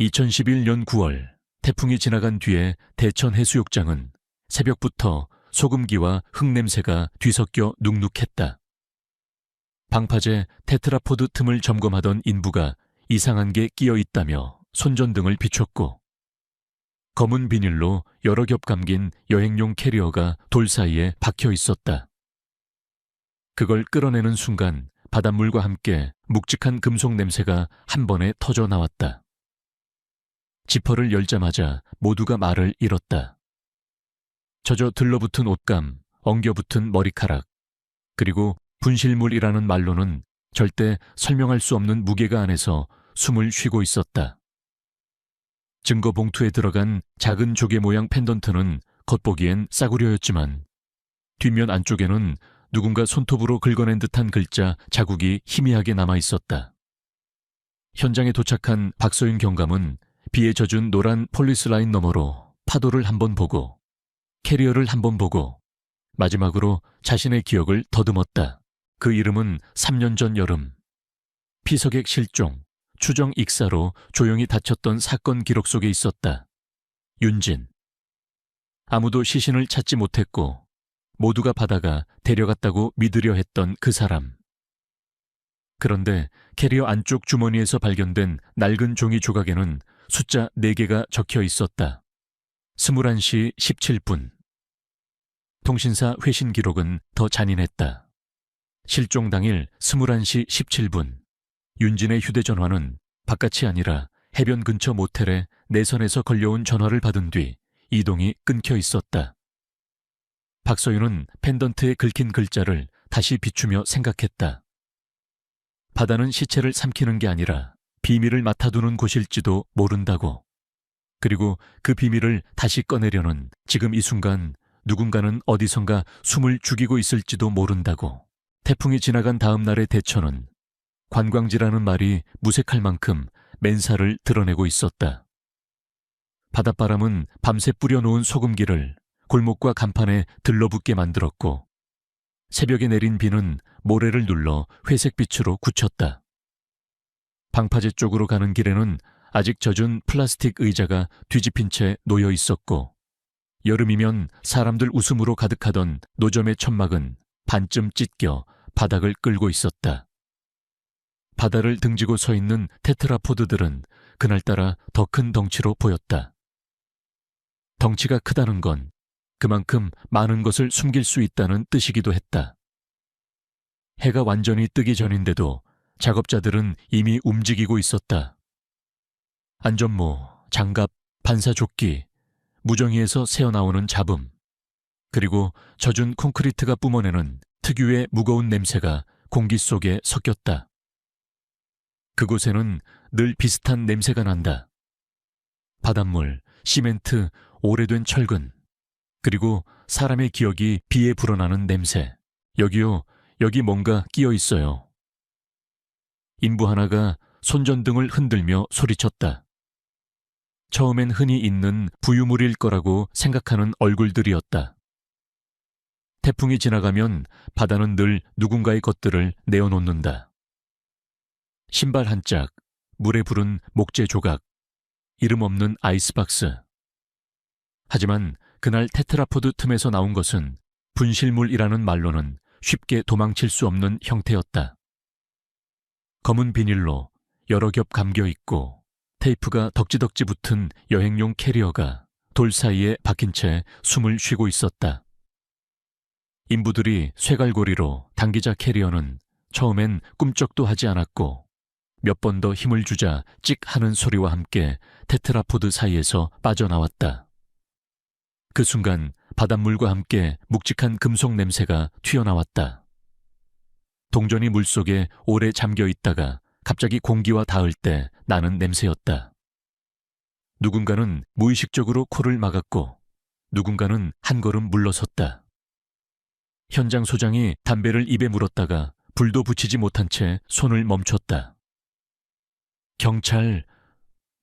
2011년 9월 태풍이 지나간 뒤에 대천 해수욕장은 새벽부터 소금기와 흙냄새가 뒤섞여 눅눅했다. 방파제 테트라포드 틈을 점검하던 인부가 이상한 게 끼어 있다며 손전등을 비췄고, 검은 비닐로 여러 겹 감긴 여행용 캐리어가 돌 사이에 박혀 있었다. 그걸 끌어내는 순간 바닷물과 함께 묵직한 금속 냄새가 한 번에 터져 나왔다. 지퍼를 열자마자 모두가 말을 잃었다. 젖어 들러붙은 옷감, 엉겨붙은 머리카락, 그리고 분실물이라는 말로는 절대 설명할 수 없는 무게가 안에서 숨을 쉬고 있었다. 증거 봉투에 들어간 작은 조개 모양 펜던트는 겉보기엔 싸구려였지만 뒷면 안쪽에는 누군가 손톱으로 긁어낸 듯한 글자 자국이 희미하게 남아 있었다. 현장에 도착한 박서윤 경감은 비에 젖은 노란 폴리스 라인 너머로 파도를 한번 보고 캐리어를 한번 보고 마지막으로 자신의 기억을 더듬었다. 그 이름은 3년 전 여름 피서객 실종, 추정 익사로 조용히 닫혔던 사건 기록 속에 있었다. 윤진. 아무도 시신을 찾지 못했고 모두가 바다가 데려갔다고 믿으려 했던 그 사람. 그런데 캐리어 안쪽 주머니에서 발견된 낡은 종이 조각에는 숫자 4개가 적혀 있었다. 21시 17분. 통신사 회신 기록은 더 잔인했다. 실종 당일 21시 17분. 윤진의 휴대전화는 바깥이 아니라 해변 근처 모텔에 내선에서 걸려온 전화를 받은 뒤 이동이 끊겨 있었다. 박서윤은 펜던트에 긁힌 글자를 다시 비추며 생각했다. 바다는 시체를 삼키는 게 아니라 비밀을 맡아두는 곳일지도 모른다고. 그리고 그 비밀을 다시 꺼내려는 지금 이 순간 누군가는 어디선가 숨을 죽이고 있을지도 모른다고. 태풍이 지나간 다음 날의 대천은 관광지라는 말이 무색할 만큼 맨살을 드러내고 있었다. 바닷바람은 밤새 뿌려놓은 소금기를 골목과 간판에 들러붙게 만들었고, 새벽에 내린 비는 모래를 눌러 회색빛으로 굳혔다. 방파제 쪽으로 가는 길에는 아직 젖은 플라스틱 의자가 뒤집힌 채 놓여 있었고, 여름이면 사람들 웃음으로 가득하던 노점의 천막은 반쯤 찢겨 바닥을 끌고 있었다. 바다를 등지고 서 있는 테트라포드들은 그날따라 더 큰 덩치로 보였다. 덩치가 크다는 건 그만큼 많은 것을 숨길 수 있다는 뜻이기도 했다. 해가 완전히 뜨기 전인데도 작업자들은 이미 움직이고 있었다. 안전모, 장갑, 반사조끼, 무정위에서 새어나오는 잡음, 그리고 젖은 콘크리트가 뿜어내는 특유의 무거운 냄새가 공기 속에 섞였다. 그곳에는 늘 비슷한 냄새가 난다. 바닷물, 시멘트, 오래된 철근, 그리고 사람의 기억이 비에 불어나는 냄새. 여기요, 여기 뭔가 끼어 있어요. 인부 하나가 손전등을 흔들며 소리쳤다. 처음엔 흔히 있는 부유물일 거라고 생각하는 얼굴들이었다. 태풍이 지나가면 바다는 늘 누군가의 것들을 내어놓는다. 신발 한 짝, 물에 부른 목재 조각, 이름 없는 아이스박스. 하지만 그날 테트라포드 틈에서 나온 것은 분실물이라는 말로는 쉽게 도망칠 수 없는 형태였다. 검은 비닐로 여러 겹 감겨 있고 테이프가 덕지덕지 붙은 여행용 캐리어가 돌 사이에 박힌 채 숨을 쉬고 있었다. 인부들이 쇠갈고리로 당기자 캐리어는 처음엔 꿈쩍도 하지 않았고 몇 번 더 힘을 주자 찍 하는 소리와 함께 테트라포드 사이에서 빠져나왔다. 그 순간 바닷물과 함께 묵직한 금속 냄새가 튀어나왔다. 동전이 물속에 오래 잠겨 있다가 갑자기 공기와 닿을 때 나는 냄새였다. 누군가는 무의식적으로 코를 막았고 누군가는 한 걸음 물러섰다. 현장 소장이 담배를 입에 물었다가 불도 붙이지 못한 채 손을 멈췄다. 경찰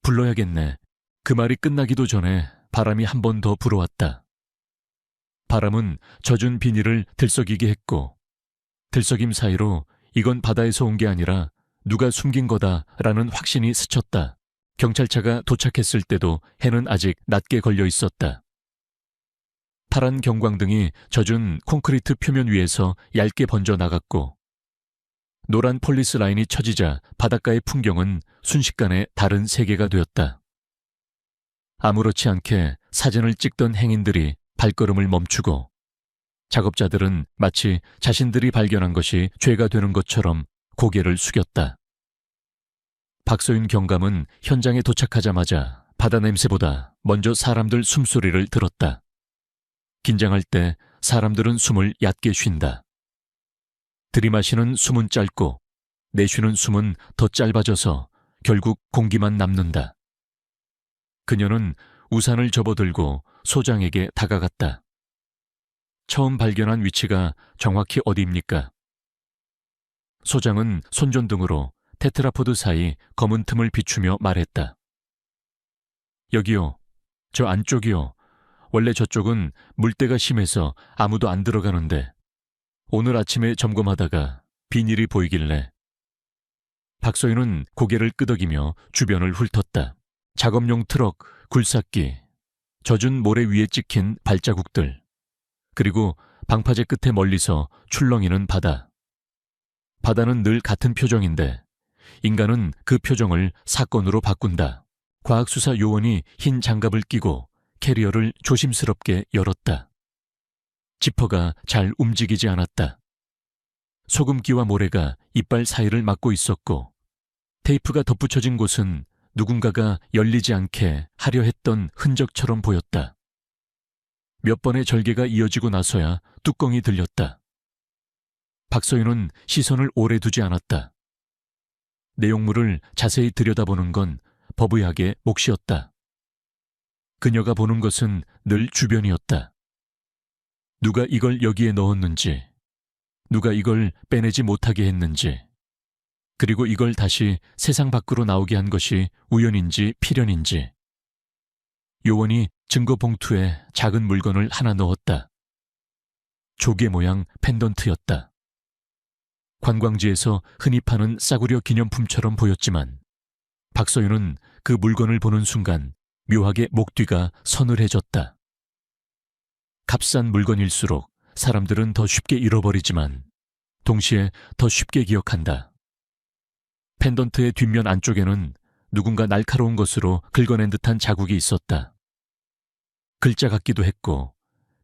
불러야겠네. 그 말이 끝나기도 전에 바람이 한 번 더 불어왔다. 바람은 젖은 비닐을 들썩이게 했고 들썩임 사이로 이건 바다에서 온 게 아니라 누가 숨긴 거다라는 확신이 스쳤다. 경찰차가 도착했을 때도 해는 아직 낮게 걸려 있었다. 파란 경광등이 젖은 콘크리트 표면 위에서 얇게 번져 나갔고 노란 폴리스 라인이 쳐지자 바닷가의 풍경은 순식간에 다른 세계가 되었다. 아무렇지 않게 사진을 찍던 행인들이 발걸음을 멈추고 작업자들은 마치 자신들이 발견한 것이 죄가 되는 것처럼 고개를 숙였다. 박소윤 경감은 현장에 도착하자마자 바다 냄새보다 먼저 사람들 숨소리를 들었다. 긴장할 때 사람들은 숨을 얕게 쉰다. 들이마시는 숨은 짧고 내쉬는 숨은 더 짧아져서 결국 공기만 남는다. 그녀는 우산을 접어들고 소장에게 다가갔다. 처음 발견한 위치가 정확히 어디입니까? 소장은 손전등으로 테트라포드 사이 검은 틈을 비추며 말했다. 여기요. 저 안쪽이요. 원래 저쪽은 물때가 심해서 아무도 안 들어가는데 오늘 아침에 점검하다가 비닐이 보이길래. 박소윤은 고개를 끄덕이며 주변을 훑었다. 작업용 트럭, 굴삭기, 젖은 모래 위에 찍힌 발자국들, 그리고 방파제 끝에 멀리서 출렁이는 바다. 바다는 늘 같은 표정인데 인간은 그 표정을 사건으로 바꾼다. 과학수사 요원이 흰 장갑을 끼고 캐리어를 조심스럽게 열었다. 지퍼가 잘 움직이지 않았다. 소금기와 모래가 이빨 사이를 막고 있었고 테이프가 덧붙여진 곳은 누군가가 열리지 않게 하려 했던 흔적처럼 보였다. 몇 번의 절개가 이어지고 나서야 뚜껑이 들렸다. 박소윤은 시선을 오래 두지 않았다. 내용물을 자세히 들여다보는 건 버브약의 몫이었다. 그녀가 보는 것은 늘 주변이었다. 누가 이걸 여기에 넣었는지, 누가 이걸 빼내지 못하게 했는지, 그리고 이걸 다시 세상 밖으로 나오게 한 것이 우연인지 필연인지. 요원이 증거 봉투에 작은 물건을 하나 넣었다. 조개 모양 펜던트였다. 관광지에서 흔히 파는 싸구려 기념품처럼 보였지만 박소윤은 그 물건을 보는 순간 묘하게 목 뒤가 서늘해졌다. 값싼 물건일수록 사람들은 더 쉽게 잃어버리지만 동시에 더 쉽게 기억한다. 펜던트의 뒷면 안쪽에는 누군가 날카로운 것으로 긁어낸 듯한 자국이 있었다. 글자 같기도 했고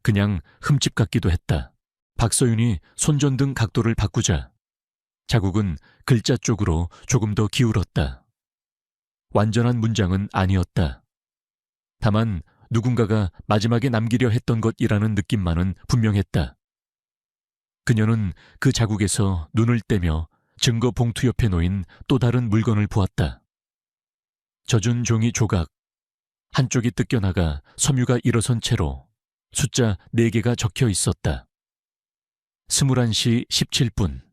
그냥 흠집 같기도 했다. 박소윤이 손전등 각도를 바꾸자 자국은 글자 쪽으로 조금 더 기울었다. 완전한 문장은 아니었다. 다만 누군가가 마지막에 남기려 했던 것이라는 느낌만은 분명했다. 그녀는 그 자국에서 눈을 떼며 증거 봉투 옆에 놓인 또 다른 물건을 보았다. 젖은 종이 조각, 한쪽이 뜯겨나가 섬유가 일어선 채로 숫자 4개가 적혀 있었다. 21시 17분.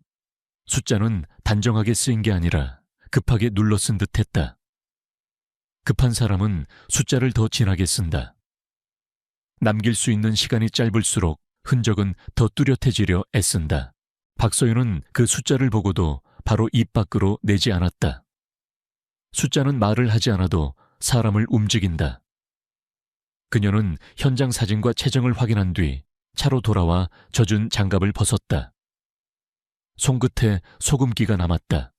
숫자는 단정하게 쓰인 게 아니라 급하게 눌러 쓴 듯했다. 급한 사람은 숫자를 더 진하게 쓴다. 남길 수 있는 시간이 짧을수록 흔적은 더 뚜렷해지려 애쓴다. 박소윤은 그 숫자를 보고도 바로 입 밖으로 내지 않았다. 숫자는 말을 하지 않아도 사람을 움직인다. 그녀는 현장 사진과 채정을 확인한 뒤 차로 돌아와 젖은 장갑을 벗었다. 손끝에 소금기가 남았다.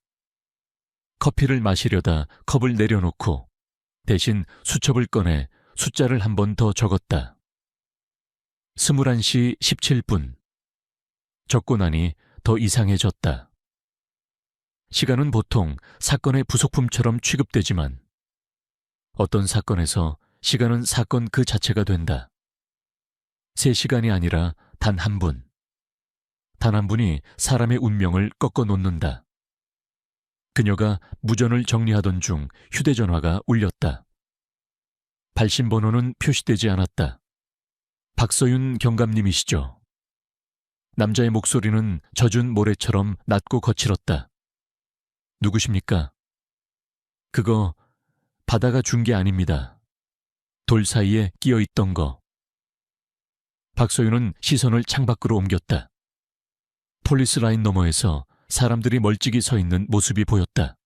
커피를 마시려다 컵을 내려놓고 대신 수첩을 꺼내 숫자를 한 번 더 적었다. 21시 17분. 적고 나니 더 이상해졌다. 시간은 보통 사건의 부속품처럼 취급되지만 어떤 사건에서 시간은 사건 그 자체가 된다. 3시간이 아니라 단 한 분. 단 한 분이 사람의 운명을 꺾어 놓는다. 그녀가 무전을 정리하던 중 휴대전화가 울렸다. 발신 번호는 표시되지 않았다. 박소윤 경감님이시죠? 남자의 목소리는 젖은 모래처럼 낮고 거칠었다. 누구십니까? 그거 바다가 준 게 아닙니다. 돌 사이에 끼어 있던 거. 박소윤은 시선을 창밖으로 옮겼다. 폴리스 라인 너머에서 사람들이 멀찍이 서 있는 모습이 보였다.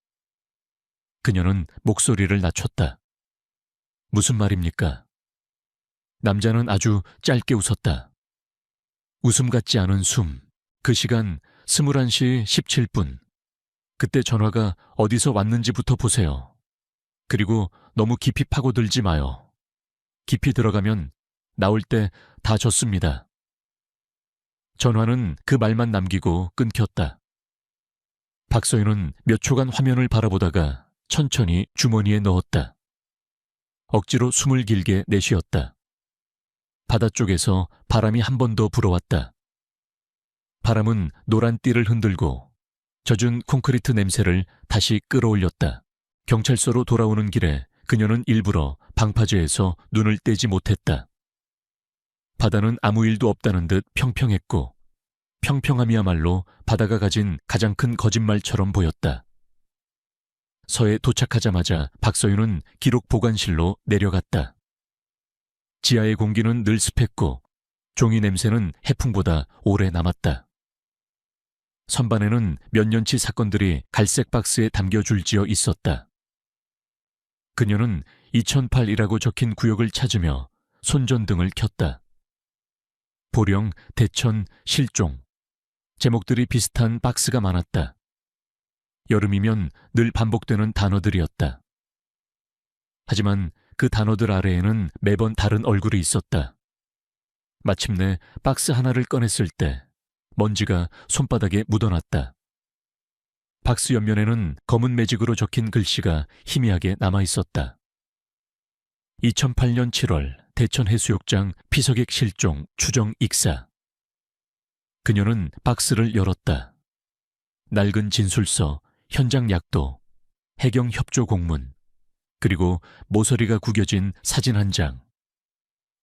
그녀는 목소리를 낮췄다. 무슨 말입니까? 남자는 아주 짧게 웃었다. 웃음 같지 않은 숨. 그 시간 21시 17분. 그때 전화가 어디서 왔는지부터 보세요. 그리고 너무 깊이 파고들지 마요. 깊이 들어가면 나올 때 다 졌습니다. 전화는 그 말만 남기고 끊겼다. 박서윤은 몇 초간 화면을 바라보다가 천천히 주머니에 넣었다. 억지로 숨을 길게 내쉬었다. 바다 쪽에서 바람이 한 번 더 불어왔다. 바람은 노란 띠를 흔들고 젖은 콘크리트 냄새를 다시 끌어올렸다. 경찰서로 돌아오는 길에 그녀는 일부러 방파제에서 눈을 떼지 못했다. 바다는 아무 일도 없다는 듯 평평했고 평평함이야말로 바다가 가진 가장 큰 거짓말처럼 보였다. 서에 도착하자마자 박서윤은 기록 보관실로 내려갔다. 지하의 공기는 늘 습했고 종이 냄새는 해풍보다 오래 남았다. 선반에는 몇 년치 사건들이 갈색 박스에 담겨 줄지어 있었다. 그녀는 2008이라고 적힌 구역을 찾으며 손전등을 켰다. 보령, 대천, 실종. 제목들이 비슷한 박스가 많았다. 여름이면 늘 반복되는 단어들이었다. 하지만 그 단어들 아래에는 매번 다른 얼굴이 있었다. 마침내 박스 하나를 꺼냈을 때 먼지가 손바닥에 묻어났다. 박스 옆면에는 검은 매직으로 적힌 글씨가 희미하게 남아있었다. 2008년 7월 대천 해수욕장 피서객 실종 추정 익사. 그녀는 박스를 열었다. 낡은 진술서, 현장 약도, 해경 협조 공문, 그리고 모서리가 구겨진 사진 한 장.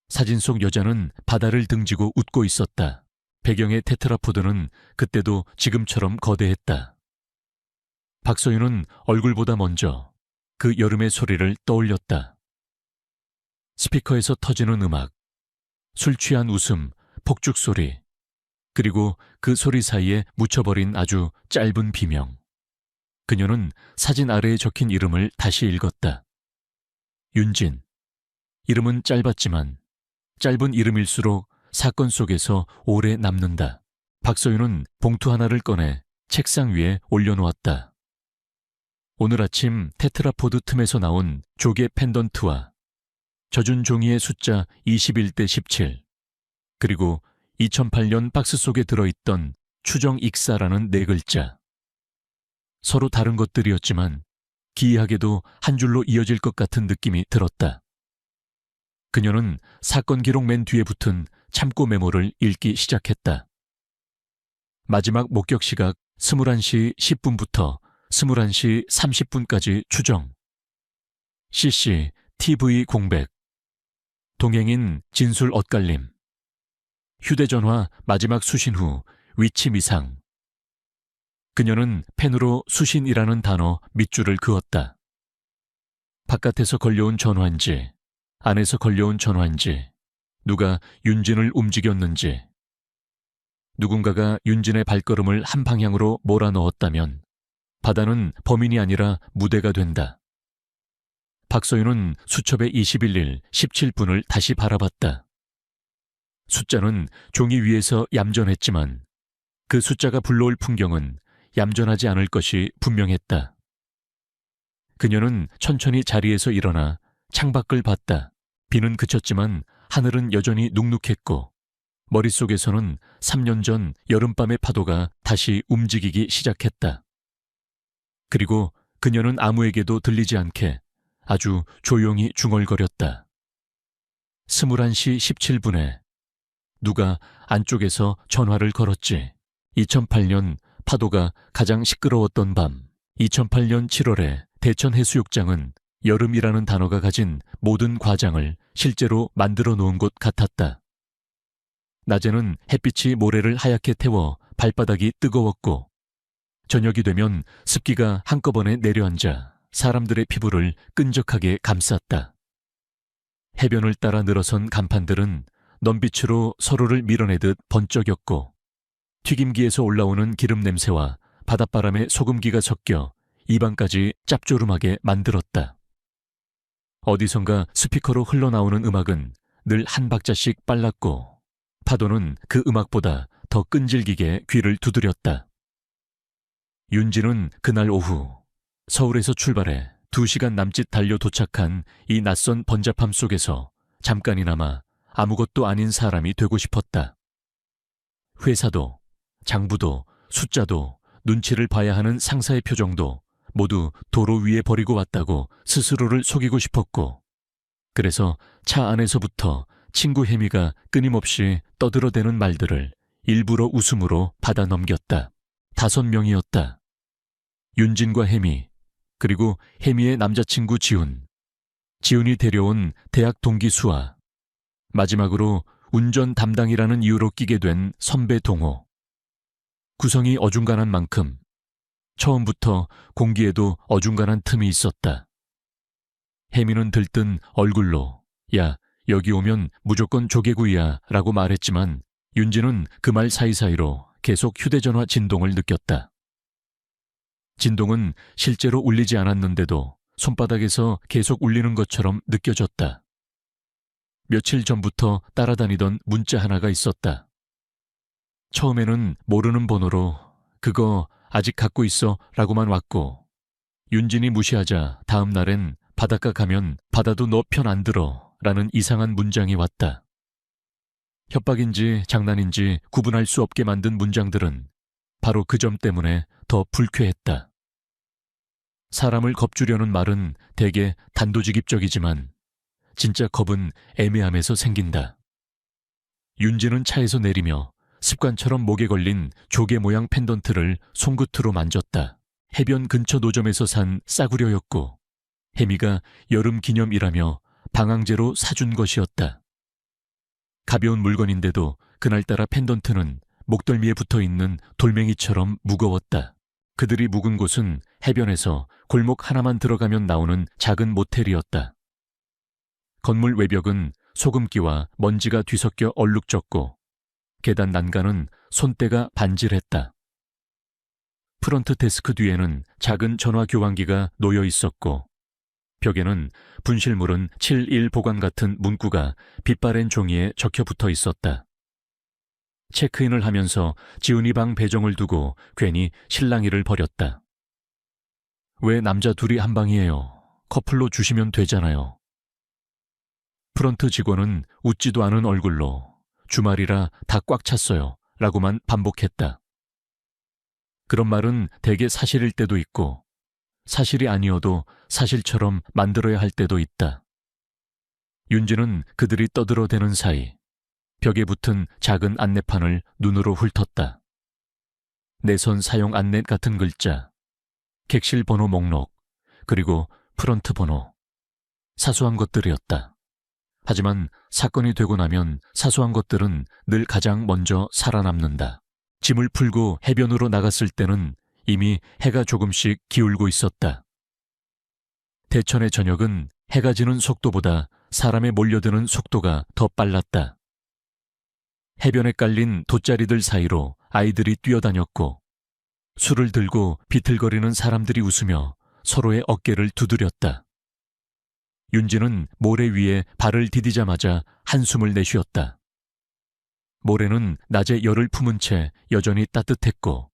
사진 속 여자는 바다를 등지고 웃고 있었다. 배경의 테트라포드는 그때도 지금처럼 거대했다. 박서윤은 얼굴보다 먼저 그 여름의 소리를 떠올렸다. 스피커에서 터지는 음악, 술 취한 웃음, 폭죽 소리, 그리고 그 소리 사이에 묻혀버린 아주 짧은 비명. 그녀는 사진 아래에 적힌 이름을 다시 읽었다. 윤진. 이름은 짧았지만 짧은 이름일수록 사건 속에서 오래 남는다. 박서윤은 봉투 하나를 꺼내 책상 위에 올려놓았다. 오늘 아침 테트라포드 틈에서 나온 조개 펜던트와 젖은 종이의 숫자 21대 17, 그리고 2008년 박스 속에 들어있던 추정 익사라는 네 글자. 서로 다른 것들이었지만 기이하게도 한 줄로 이어질 것 같은 느낌이 들었다. 그녀는 사건 기록 맨 뒤에 붙은 참고 메모를 읽기 시작했다. 마지막 목격 시각 21시 10분부터 21시 30분까지 추정. CC, TV 공백. 동행인 진술 엇갈림. 휴대전화 마지막 수신 후 위치 미상. 그녀는 펜으로 수신이라는 단어 밑줄을 그었다. 바깥에서 걸려온 전화인지, 안에서 걸려온 전화인지, 누가 윤진을 움직였는지, 누군가가 윤진의 발걸음을 한 방향으로 몰아넣었다면 바다는 범인이 아니라 무대가 된다. 박서윤은 수첩의 21일 17분을 다시 바라봤다. 숫자는 종이 위에서 얌전했지만 그 숫자가 불러올 풍경은 얌전하지 않을 것이 분명했다. 그녀는 천천히 자리에서 일어나 창밖을 봤다. 비는 그쳤지만 하늘은 여전히 눅눅했고 머릿속에서는 3년 전 여름밤의 파도가 다시 움직이기 시작했다. 그리고 그녀는 아무에게도 들리지 않게 아주 조용히 중얼거렸다. 21시 17분에 누가 안쪽에서 전화를 걸었지. 2008년 파도가 가장 시끄러웠던 밤. 2008년 7월에 대천 해수욕장은 여름이라는 단어가 가진 모든 과장을 실제로 만들어 놓은 곳 같았다. 낮에는 햇빛이 모래를 하얗게 태워 발바닥이 뜨거웠고 저녁이 되면 습기가 한꺼번에 내려앉아 사람들의 피부를 끈적하게 감쌌다. 해변을 따라 늘어선 간판들은 넘빛으로 서로를 밀어내듯 번쩍였고 튀김기에서 올라오는 기름 냄새와 바닷바람의 소금기가 섞여 입안까지 짭조름하게 만들었다. 어디선가 스피커로 흘러나오는 음악은 늘 한 박자씩 빨랐고 파도는 그 음악보다 더 끈질기게 귀를 두드렸다. 윤지는 그날 오후 서울에서 출발해 2시간 남짓 달려 도착한 이 낯선 번잡함 속에서 잠깐이나마 아무것도 아닌 사람이 되고 싶었다. 회사도, 장부도, 숫자도, 눈치를 봐야 하는 상사의 표정도 모두 도로 위에 버리고 왔다고 스스로를 속이고 싶었고, 그래서 차 안에서부터 친구 혜미가 끊임없이 떠들어대는 말들을 일부러 웃음으로 받아 넘겼다. 5명이었다. 윤진과 혜미, 그리고 혜미의 남자친구 지훈, 지훈이 데려온 대학 동기 수아, 마지막으로 운전 담당이라는 이유로 끼게 된 선배 동호. 구성이 어중간한 만큼 처음부터 공기에도 어중간한 틈이 있었다. 혜미는 들뜬 얼굴로 야, 여기 오면 무조건 조개구이야 라고 말했지만 윤지는 그 말 사이사이로 계속 휴대전화 진동을 느꼈다. 진동은 실제로 울리지 않았는데도 손바닥에서 계속 울리는 것처럼 느껴졌다. 며칠 전부터 따라다니던 문자 하나가 있었다. 처음에는 모르는 번호로 그거 아직 갖고 있어 라고만 왔고, 윤진이 무시하자 다음 날엔 바닷가 가면 바다도 너 편 안 들어 라는 이상한 문장이 왔다. 협박인지 장난인지 구분할 수 없게 만든 문장들은 바로 그 점 때문에 더 불쾌했다. 사람을 겁주려는 말은 대개 단도직입적이지만 진짜 겁은 애매함에서 생긴다. 윤지는 차에서 내리며 습관처럼 목에 걸린 조개 모양 펜던트를 손끝으로 만졌다. 해변 근처 노점에서 산 싸구려였고 혜미가 여름 기념이라며 방황제로 사준 것이었다. 가벼운 물건인데도 그날따라 펜던트는 목덜미에 붙어있는 돌멩이처럼 무거웠다. 그들이 묵은 곳은 해변에서 골목 하나만 들어가면 나오는 작은 모텔이었다. 건물 외벽은 소금기와 먼지가 뒤섞여 얼룩졌고 계단 난간은 손때가 반질했다. 프런트 데스크 뒤에는 작은 전화 교환기가 놓여 있었고 벽에는 분실물은 7.1 보관 같은 문구가 빛바랜 종이에 적혀 붙어 있었다. 체크인을 하면서 지훈이 방 배정을 두고 괜히 실랑이를 벌였다. 왜 남자 둘이 한 방이에요? 커플로 주시면 되잖아요. 프런트 직원은 웃지도 않은 얼굴로 주말이라 다 꽉 찼어요 라고만 반복했다. 그런 말은 대개 사실일 때도 있고 사실이 아니어도 사실처럼 만들어야 할 때도 있다. 윤지는 그들이 떠들어대는 사이 벽에 붙은 작은 안내판을 눈으로 훑었다. 내선 사용 안내 같은 글자, 객실 번호 목록, 그리고 프런트 번호. 사소한 것들이었다. 하지만 사건이 되고 나면 사소한 것들은 늘 가장 먼저 살아남는다. 짐을 풀고 해변으로 나갔을 때는 이미 해가 조금씩 기울고 있었다. 대천의 저녁은 해가 지는 속도보다 사람에 몰려드는 속도가 더 빨랐다. 해변에 깔린 돗자리들 사이로 아이들이 뛰어다녔고 술을 들고 비틀거리는 사람들이 웃으며 서로의 어깨를 두드렸다. 윤지는 모래 위에 발을 디디자마자 한숨을 내쉬었다. 모래는 낮에 열을 품은 채 여전히 따뜻했고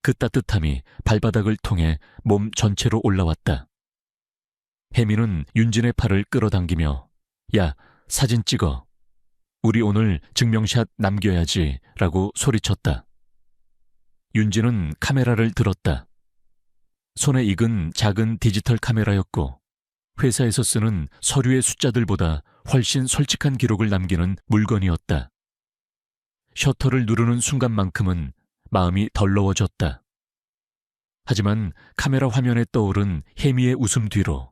그 따뜻함이 발바닥을 통해 몸 전체로 올라왔다. 혜미는 윤진의 팔을 끌어당기며 야, 사진 찍어. 우리 오늘 증명샷 남겨야지 라고 소리쳤다. 윤진은 카메라를 들었다. 손에 익은 작은 디지털 카메라였고 회사에서 쓰는 서류의 숫자들보다 훨씬 솔직한 기록을 남기는 물건이었다. 셔터를 누르는 순간만큼은 마음이 덜러워졌다. 하지만 카메라 화면에 떠오른 혜미의 웃음 뒤로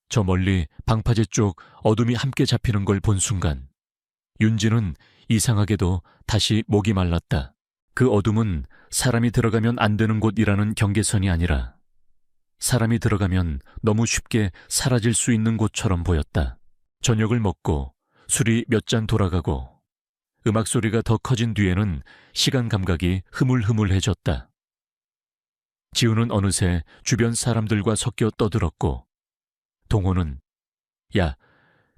저 멀리 방파제 쪽 어둠이 함께 잡히는 걸 본 순간 윤지는 이상하게도 다시 목이 말랐다. 그 어둠은 사람이 들어가면 안 되는 곳이라는 경계선이 아니라 사람이 들어가면 너무 쉽게 사라질 수 있는 곳처럼 보였다. 저녁을 먹고 술이 몇 잔 돌아가고 음악 소리가 더 커진 뒤에는 시간 감각이 흐물흐물해졌다. 지우는 어느새 주변 사람들과 섞여 떠들었고, 동호는 야,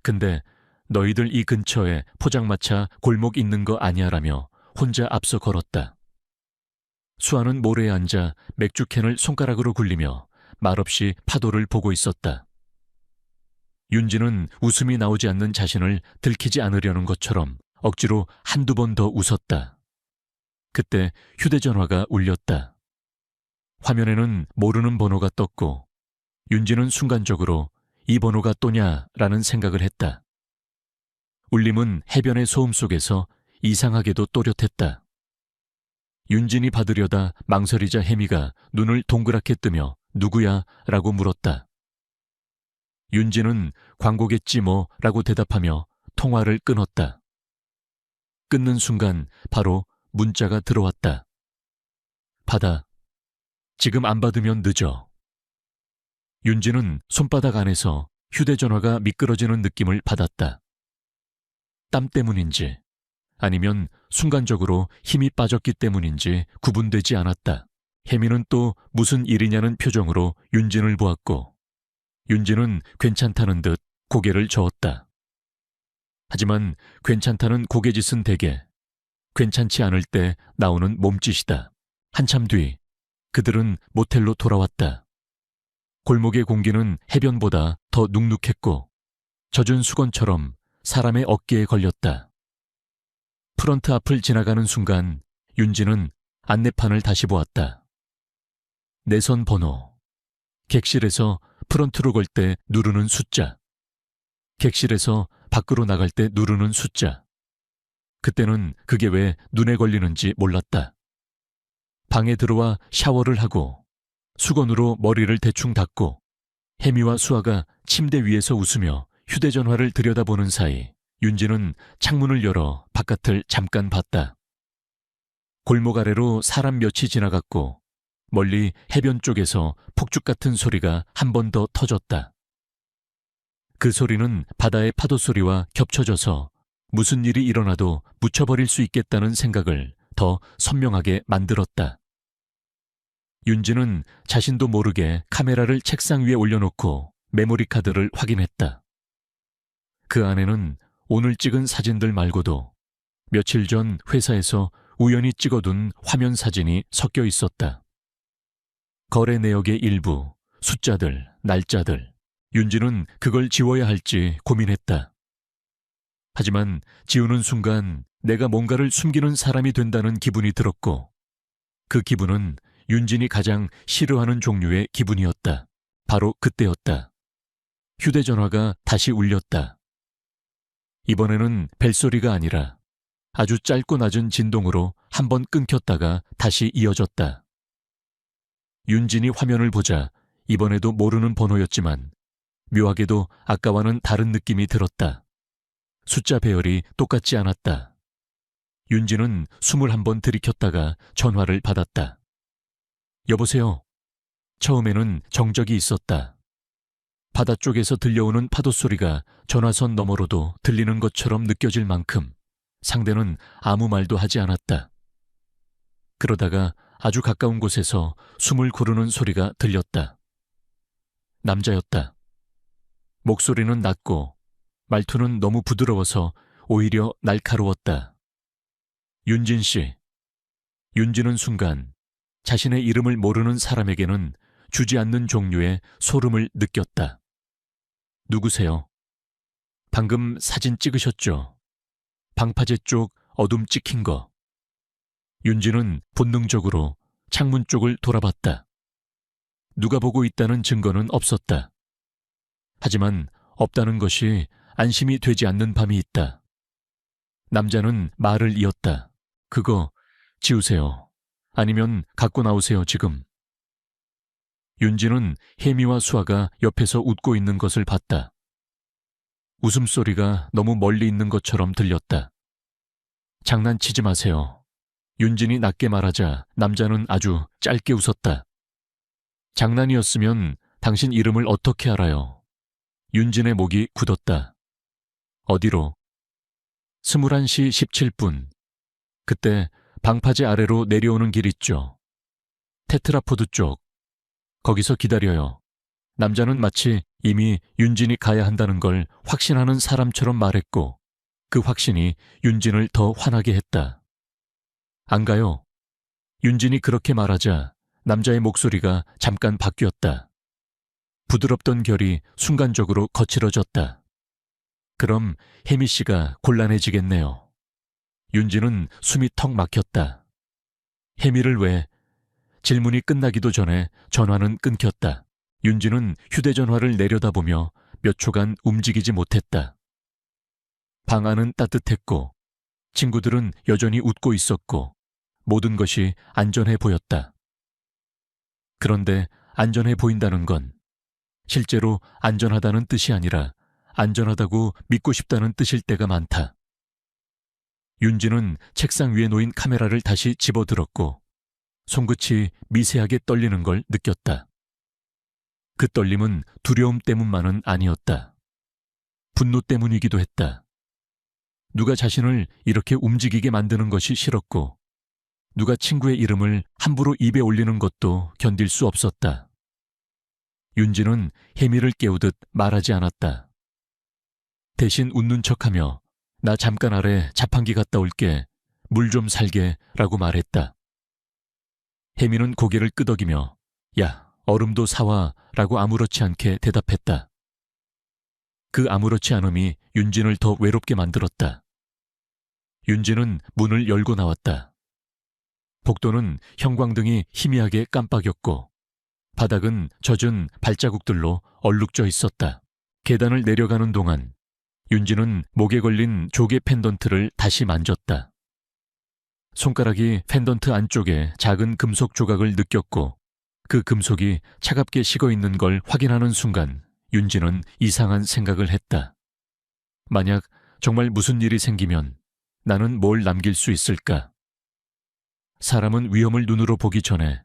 근데 너희들 이 근처에 포장마차 골목 있는 거 아니야라며 혼자 앞서 걸었다. 수아는 모래에 앉아 맥주캔을 손가락으로 굴리며 말없이 파도를 보고 있었다. 윤지는 웃음이 나오지 않는 자신을 들키지 않으려는 것처럼 억지로 한두 번 더 웃었다. 그때 휴대전화가 울렸다. 화면에는 모르는 번호가 떴고 윤지는 순간적으로 이 번호가 또냐라는 생각을 했다. 울림은 해변의 소음 속에서 이상하게도 또렷했다. 윤진이 받으려다 망설이자 혜미가 눈을 동그랗게 뜨며 누구야? 라고 물었다. 윤진은 광고겠지 뭐 라고 대답하며 통화를 끊었다. 끊는 순간 바로 문자가 들어왔다. 받아. 지금 안 받으면 늦어. 윤진은 손바닥 안에서 휴대전화가 미끄러지는 느낌을 받았다. 땀 때문인지 아니면 순간적으로 힘이 빠졌기 때문인지 구분되지 않았다. 혜미는 또 무슨 일이냐는 표정으로 윤진을 보았고 윤진은 괜찮다는 듯 고개를 저었다. 하지만 괜찮다는 고개짓은 대개 괜찮지 않을 때 나오는 몸짓이다. 한참 뒤 그들은 모텔로 돌아왔다. 골목의 공기는 해변보다 더 눅눅했고 젖은 수건처럼 사람의 어깨에 걸렸다. 프런트 앞을 지나가는 순간 윤진은 안내판을 다시 보았다. 내선 번호. 객실에서 프런트로 걸 때 누르는 숫자. 객실에서 밖으로 나갈 때 누르는 숫자. 그때는 그게 왜 눈에 걸리는지 몰랐다. 방에 들어와 샤워를 하고 수건으로 머리를 대충 닦고 혜미와 수아가 침대 위에서 웃으며 휴대전화를 들여다보는 사이 윤지는 창문을 열어 바깥을 잠깐 봤다. 골목 아래로 사람 몇이 지나갔고 멀리 해변 쪽에서 폭죽 같은 소리가 한 번 더 터졌다. 그 소리는 바다의 파도 소리와 겹쳐져서 무슨 일이 일어나도 묻혀버릴 수 있겠다는 생각을 더 선명하게 만들었다. 윤지는 자신도 모르게 카메라를 책상 위에 올려놓고 메모리 카드를 확인했다. 그 안에는 오늘 찍은 사진들 말고도 며칠 전 회사에서 우연히 찍어둔 화면 사진이 섞여 있었다. 거래 내역의 일부, 숫자들, 날짜들. 윤지는 그걸 지워야 할지 고민했다. 하지만 지우는 순간 내가 뭔가를 숨기는 사람이 된다는 기분이 들었고 그 기분은 윤진이 가장 싫어하는 종류의 기분이었다. 바로 그때였다. 휴대전화가 다시 울렸다. 이번에는 벨소리가 아니라 아주 짧고 낮은 진동으로 한 번 끊겼다가 다시 이어졌다. 윤진이 화면을 보자 이번에도 모르는 번호였지만 묘하게도 아까와는 다른 느낌이 들었다. 숫자 배열이 똑같지 않았다. 윤진은 숨을 한 번 들이켰다가 전화를 받았다. 여보세요. 처음에는 정적이 있었다. 바다 쪽에서 들려오는 파도 소리가 전화선 너머로도 들리는 것처럼 느껴질 만큼 상대는 아무 말도 하지 않았다. 그러다가 아주 가까운 곳에서 숨을 고르는 소리가 들렸다. 남자였다. 목소리는 낮고 말투는 너무 부드러워서 오히려 날카로웠다. 윤진 씨. 윤진은 순간 자신의 이름을 모르는 사람에게는 주지 않는 종류의 소름을 느꼈다. 누구세요? 방금 사진 찍으셨죠? 방파제 쪽 어둠 찍힌 거. 윤진은 본능적으로 창문 쪽을 돌아봤다. 누가 보고 있다는 증거는 없었다. 하지만 없다는 것이 안심이 되지 않는 밤이 있다. 남자는 말을 이었다. 그거 지우세요. 아니면 갖고 나오세요 지금. 윤진은 혜미와 수아가 옆에서 웃고 있는 것을 봤다. 웃음소리가 너무 멀리 있는 것처럼 들렸다. 장난치지 마세요. 윤진이 낮게 말하자 남자는 아주 짧게 웃었다. 장난이었으면 당신 이름을 어떻게 알아요? 윤진의 목이 굳었다. 어디로? 21시 17분. 그때 방파제 아래로 내려오는 길 있죠. 테트라포드 쪽 거기서 기다려요. 남자는 마치 이미 윤진이 가야 한다는 걸 확신하는 사람처럼 말했고 그 확신이 윤진을 더 화나게 했다. 안 가요. 윤진이 그렇게 말하자 남자의 목소리가 잠깐 바뀌었다. 부드럽던 결이 순간적으로 거칠어졌다. 그럼 혜미 씨가 곤란해지겠네요. 윤진은 숨이 턱 막혔다. 혜미를 왜? 질문이 끝나기도 전에 전화는 끊겼다. 윤진은 휴대전화를 내려다보며 몇 초간 움직이지 못했다. 방 안은 따뜻했고 친구들은 여전히 웃고 있었고 모든 것이 안전해 보였다. 그런데 안전해 보인다는 건 실제로 안전하다는 뜻이 아니라 안전하다고 믿고 싶다는 뜻일 때가 많다. 윤진은 책상 위에 놓인 카메라를 다시 집어들었고 손끝이 미세하게 떨리는 걸 느꼈다. 그 떨림은 두려움 때문만은 아니었다. 분노 때문이기도 했다. 누가 자신을 이렇게 움직이게 만드는 것이 싫었고 누가 친구의 이름을 함부로 입에 올리는 것도 견딜 수 없었다. 윤진은 혜미를 깨우듯 말하지 않았다. 대신 웃는 척하며 나 잠깐 아래 자판기 갔다 올게, 물 좀 살게 라고 말했다. 혜미는 고개를 끄덕이며 야, 얼음도 사와 라고 아무렇지 않게 대답했다. 그 아무렇지 않음이 윤진을 더 외롭게 만들었다. 윤진은 문을 열고 나왔다. 복도는 형광등이 희미하게 깜빡였고 바닥은 젖은 발자국들로 얼룩져 있었다. 계단을 내려가는 동안 윤진은 목에 걸린 조개 펜던트를 다시 만졌다. 손가락이 펜던트 안쪽에 작은 금속 조각을 느꼈고 그 금속이 차갑게 식어있는 걸 확인하는 순간 윤진은 이상한 생각을 했다. 만약 정말 무슨 일이 생기면 나는 뭘 남길 수 있을까? 사람은 위험을 눈으로 보기 전에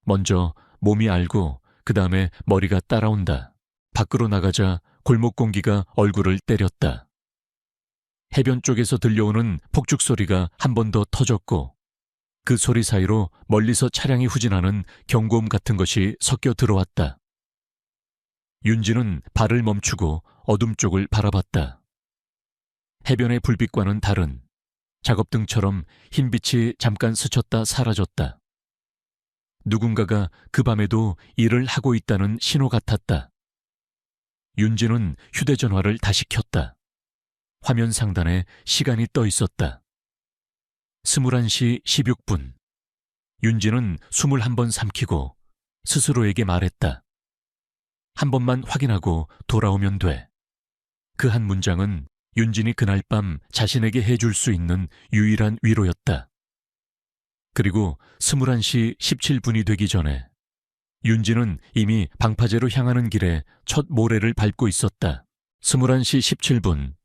먼저 몸이 알고 그 다음에 머리가 따라온다. 밖으로 나가자 골목 공기가 얼굴을 때렸다. 해변 쪽에서 들려오는 폭죽 소리가 한 번 더 터졌고 그 소리 사이로 멀리서 차량이 후진하는 경고음 같은 것이 섞여 들어왔다. 윤진은 발을 멈추고 어둠 쪽을 바라봤다. 해변의 불빛과는 다른 작업등처럼 흰빛이 잠깐 스쳤다 사라졌다. 누군가가 그 밤에도 일을 하고 있다는 신호 같았다. 윤진은 휴대전화를 다시 켰다. 화면 상단에 시간이 떠 있었다. 21시 16분. 윤진은 숨을 한 번 삼키고 스스로에게 말했다. 한 번만 확인하고 돌아오면 돼. 그 한 문장은 윤진이 그날 밤 자신에게 해줄 수 있는 유일한 위로였다. 그리고 21시 17분이 되기 전에 윤진은 이미 방파제로 향하는 길에 첫 모래를 밟고 있었다. 21시 17분.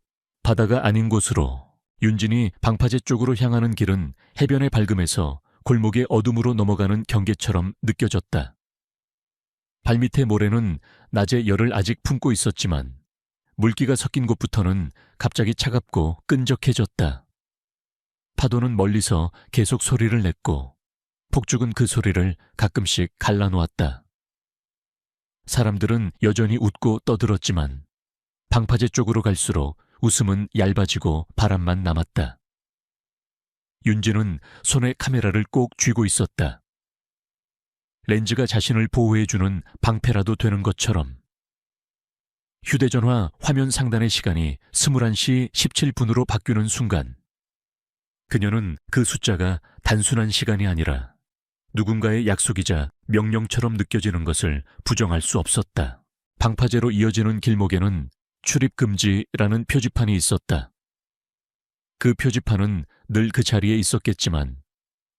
바다가 아닌 곳으로 윤진이 방파제 쪽으로 향하는 길은 해변의 밝음에서 골목의 어둠으로 넘어가는 경계처럼 느껴졌다. 발밑의 모래는 낮에 열을 아직 품고 있었지만 물기가 섞인 곳부터는 갑자기 차갑고 끈적해졌다. 파도는 멀리서 계속 소리를 냈고 폭죽은 그 소리를 가끔씩 갈라놓았다. 사람들은 여전히 웃고 떠들었지만 방파제 쪽으로 갈수록 웃음은 얇아지고 바람만 남았다. 윤진은 손에 카메라를 꼭 쥐고 있었다. 렌즈가 자신을 보호해주는 방패라도 되는 것처럼. 휴대전화 화면 상단의 시간이 21시 17분으로 바뀌는 순간 그녀는 그 숫자가 단순한 시간이 아니라 누군가의 약속이자 명령처럼 느껴지는 것을 부정할 수 없었다. 방파제로 이어지는 길목에는 출입금지라는 표지판이 있었다. 그 표지판은 늘 그 자리에 있었겠지만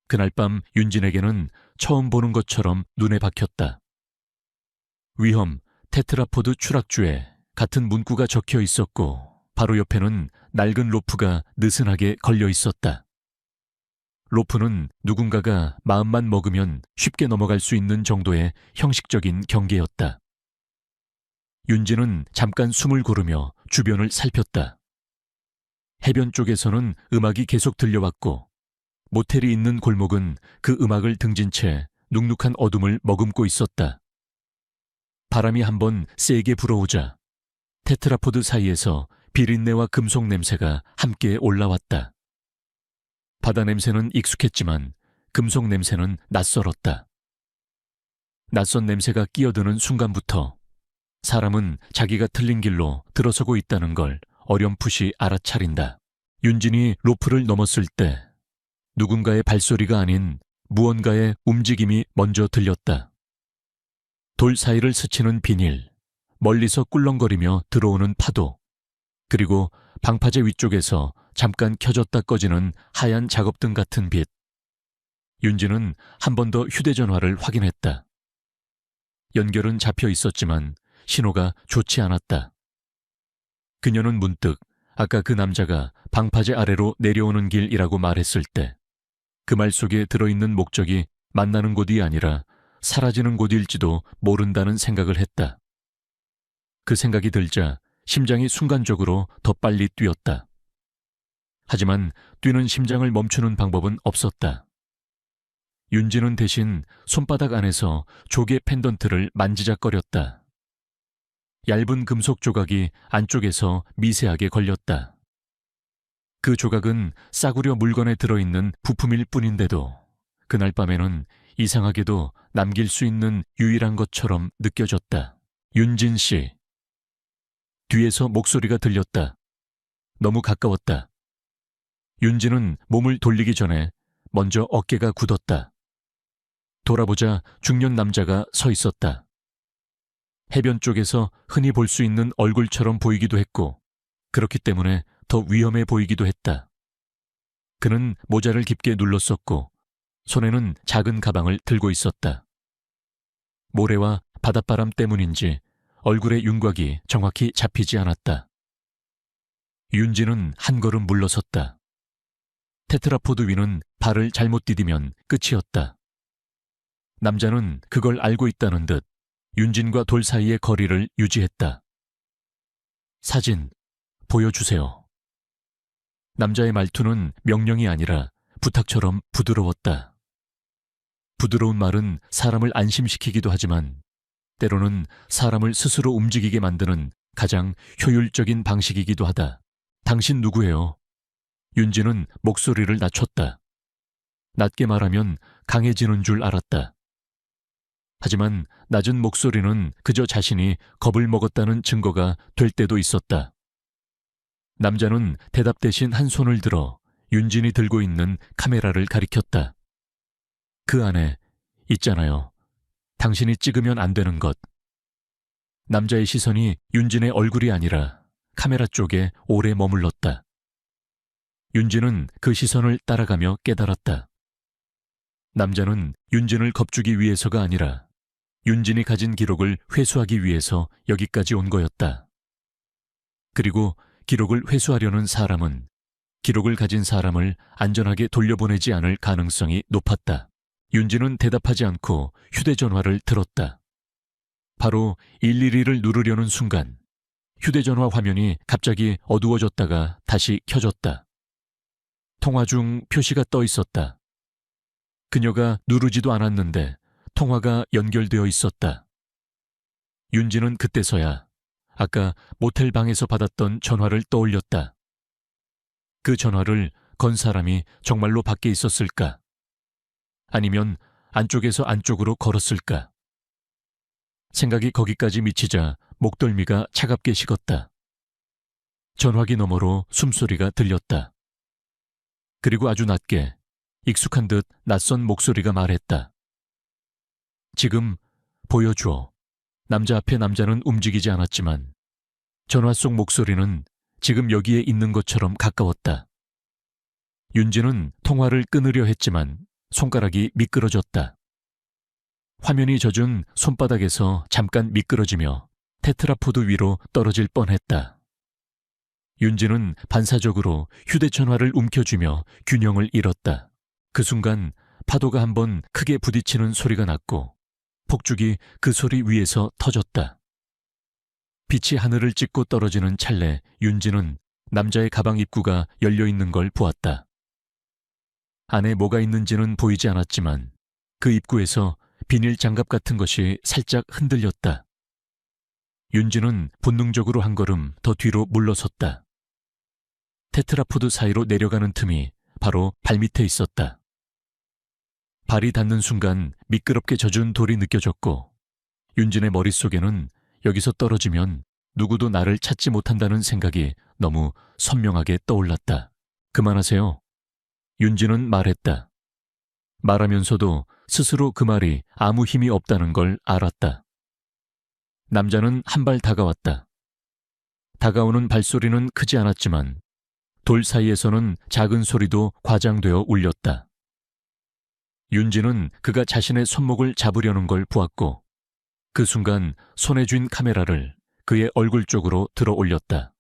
그날 밤 윤진에게는 처음 보는 것처럼 눈에 박혔다. 위험, 테트라포드 추락주에 같은 문구가 적혀 있었고 바로 옆에는 낡은 로프가 느슨하게 걸려 있었다. 로프는 누군가가 마음만 먹으면 쉽게 넘어갈 수 있는 정도의 형식적인 경계였다. 윤진은 잠깐 숨을 고르며 주변을 살폈다. 해변 쪽에서는 음악이 계속 들려왔고 모텔이 있는 골목은 그 음악을 등진 채 눅눅한 어둠을 머금고 있었다. 바람이 한번 세게 불어오자 테트라포드 사이에서 비린내와 금속 냄새가 함께 올라왔다. 바다 냄새는 익숙했지만 금속 냄새는 낯설었다. 낯선 냄새가 끼어드는 순간부터 사람은 자기가 틀린 길로 들어서고 있다는 걸 어렴풋이 알아차린다. 윤진이 로프를 넘었을 때 누군가의 발소리가 아닌 무언가의 움직임이 먼저 들렸다. 돌 사이를 스치는 비닐, 멀리서 꿀렁거리며 들어오는 파도, 그리고 방파제 위쪽에서 잠깐 켜졌다 꺼지는 하얀 작업등 같은 빛. 윤진은 한 번 더 휴대전화를 확인했다. 연결은 잡혀 있었지만 신호가 좋지 않았다. 그녀는 문득 아까 그 남자가 방파제 아래로 내려오는 길이라고 말했을 때 그 말 속에 들어있는 목적이 만나는 곳이 아니라 사라지는 곳일지도 모른다는 생각을 했다. 그 생각이 들자 심장이 순간적으로 더 빨리 뛰었다. 하지만 뛰는 심장을 멈추는 방법은 없었다. 윤진은 대신 손바닥 안에서 조개 펜던트를 만지작거렸다. 얇은 금속 조각이 안쪽에서 미세하게 걸렸다. 그 조각은 싸구려 물건에 들어있는 부품일 뿐인데도 그날 밤에는 이상하게도 남길 수 있는 유일한 것처럼 느껴졌다. 윤진 씨. 뒤에서 목소리가 들렸다. 너무 가까웠다. 윤진은 몸을 돌리기 전에 먼저 어깨가 굳었다. 돌아보자 중년 남자가 서 있었다. 해변 쪽에서 흔히 볼 수 있는 얼굴처럼 보이기도 했고 그렇기 때문에 더 위험해 보이기도 했다. 그는 모자를 깊게 눌렀었고 손에는 작은 가방을 들고 있었다. 모래와 바닷바람 때문인지 얼굴의 윤곽이 정확히 잡히지 않았다. 윤진은 한 걸음 물러섰다. 테트라포드 위는 발을 잘못 디디면 끝이었다. 남자는 그걸 알고 있다는 듯 윤진과 돌 사이의 거리를 유지했다. 사진 보여주세요. 남자의 말투는 명령이 아니라 부탁처럼 부드러웠다. 부드러운 말은 사람을 안심시키기도 하지만 때로는 사람을 스스로 움직이게 만드는 가장 효율적인 방식이기도 하다. 당신 누구예요? 윤진은 목소리를 낮췄다. 낮게 말하면 강해지는 줄 알았다. 하지만 낮은 목소리는 그저 자신이 겁을 먹었다는 증거가 될 때도 있었다. 남자는 대답 대신 한 손을 들어 윤진이 들고 있는 카메라를 가리켰다. 그 안에 있잖아요. 당신이 찍으면 안 되는 것. 남자의 시선이 윤진의 얼굴이 아니라 카메라 쪽에 오래 머물렀다. 윤진은 그 시선을 따라가며 깨달았다. 남자는 윤진을 겁주기 위해서가 아니라 윤진이 가진 기록을 회수하기 위해서 여기까지 온 거였다. 그리고 기록을 회수하려는 사람은 기록을 가진 사람을 안전하게 돌려보내지 않을 가능성이 높았다. 윤진은 대답하지 않고 휴대전화를 들었다. 바로 112를 누르려는 순간 휴대전화 화면이 갑자기 어두워졌다가 다시 켜졌다. 통화 중 표시가 떠 있었다. 그녀가 누르지도 않았는데 통화가 연결되어 있었다. 윤진은 그때서야 아까 모텔 방에서 받았던 전화를 떠올렸다. 그 전화를 건 사람이 정말로 밖에 있었을까? 아니면 안쪽에서 안쪽으로 걸었을까? 생각이 거기까지 미치자 목덜미가 차갑게 식었다. 전화기 너머로 숨소리가 들렸다. 그리고 아주 낮게 익숙한 듯 낯선 목소리가 말했다. 지금 보여줘. 남자 앞에 남자는 움직이지 않았지만 전화 속 목소리는 지금 여기에 있는 것처럼 가까웠다. 윤진은 통화를 끊으려 했지만 손가락이 미끄러졌다. 화면이 젖은 손바닥에서 잠깐 미끄러지며 테트라포드 위로 떨어질 뻔했다. 윤진은 반사적으로 휴대전화를 움켜쥐며 균형을 잃었다. 그 순간 파도가 한번 크게 부딪히는 소리가 났고 폭죽이 그 소리 위에서 터졌다. 빛이 하늘을 찍고 떨어지는 찰나 윤진은 남자의 가방 입구가 열려있는 걸 보았다. 안에 뭐가 있는지는 보이지 않았지만 그 입구에서 비닐 장갑 같은 것이 살짝 흔들렸다. 윤지는 본능적으로 한 걸음 더 뒤로 물러섰다. 테트라포드 사이로 내려가는 틈이 바로 발밑에 있었다. 발이 닿는 순간 미끄럽게 젖은 돌이 느껴졌고 윤진의 머릿속에는 여기서 떨어지면 누구도 나를 찾지 못한다는 생각이 너무 선명하게 떠올랐다. 그만하세요. 윤진은 말했다. 말하면서도 스스로 그 말이 아무 힘이 없다는 걸 알았다. 남자는 한 발 다가왔다. 다가오는 발소리는 크지 않았지만 돌 사이에서는 작은 소리도 과장되어 울렸다. 윤진은 그가 자신의 손목을 잡으려는 걸 보았고 그 순간 손에 쥔 카메라를 그의 얼굴 쪽으로 들어 올렸다.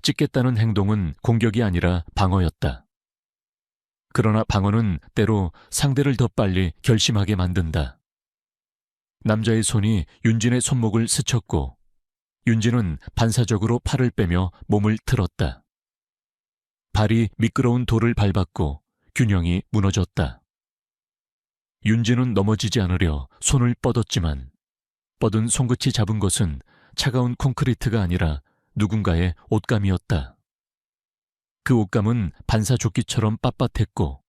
찍겠다는 행동은 공격이 아니라 방어였다. 그러나 방어는 때로 상대를 더 빨리 결심하게 만든다. 남자의 손이 윤진의 손목을 스쳤고 윤진은 반사적으로 팔을 빼며 몸을 틀었다. 발이 미끄러운 돌을 밟았고 균형이 무너졌다. 윤진은 넘어지지 않으려 손을 뻗었지만 뻗은 손끝이 잡은 것은 차가운 콘크리트가 아니라 누군가의 옷감이었다. 그 옷감은 반사조끼처럼 빳빳했고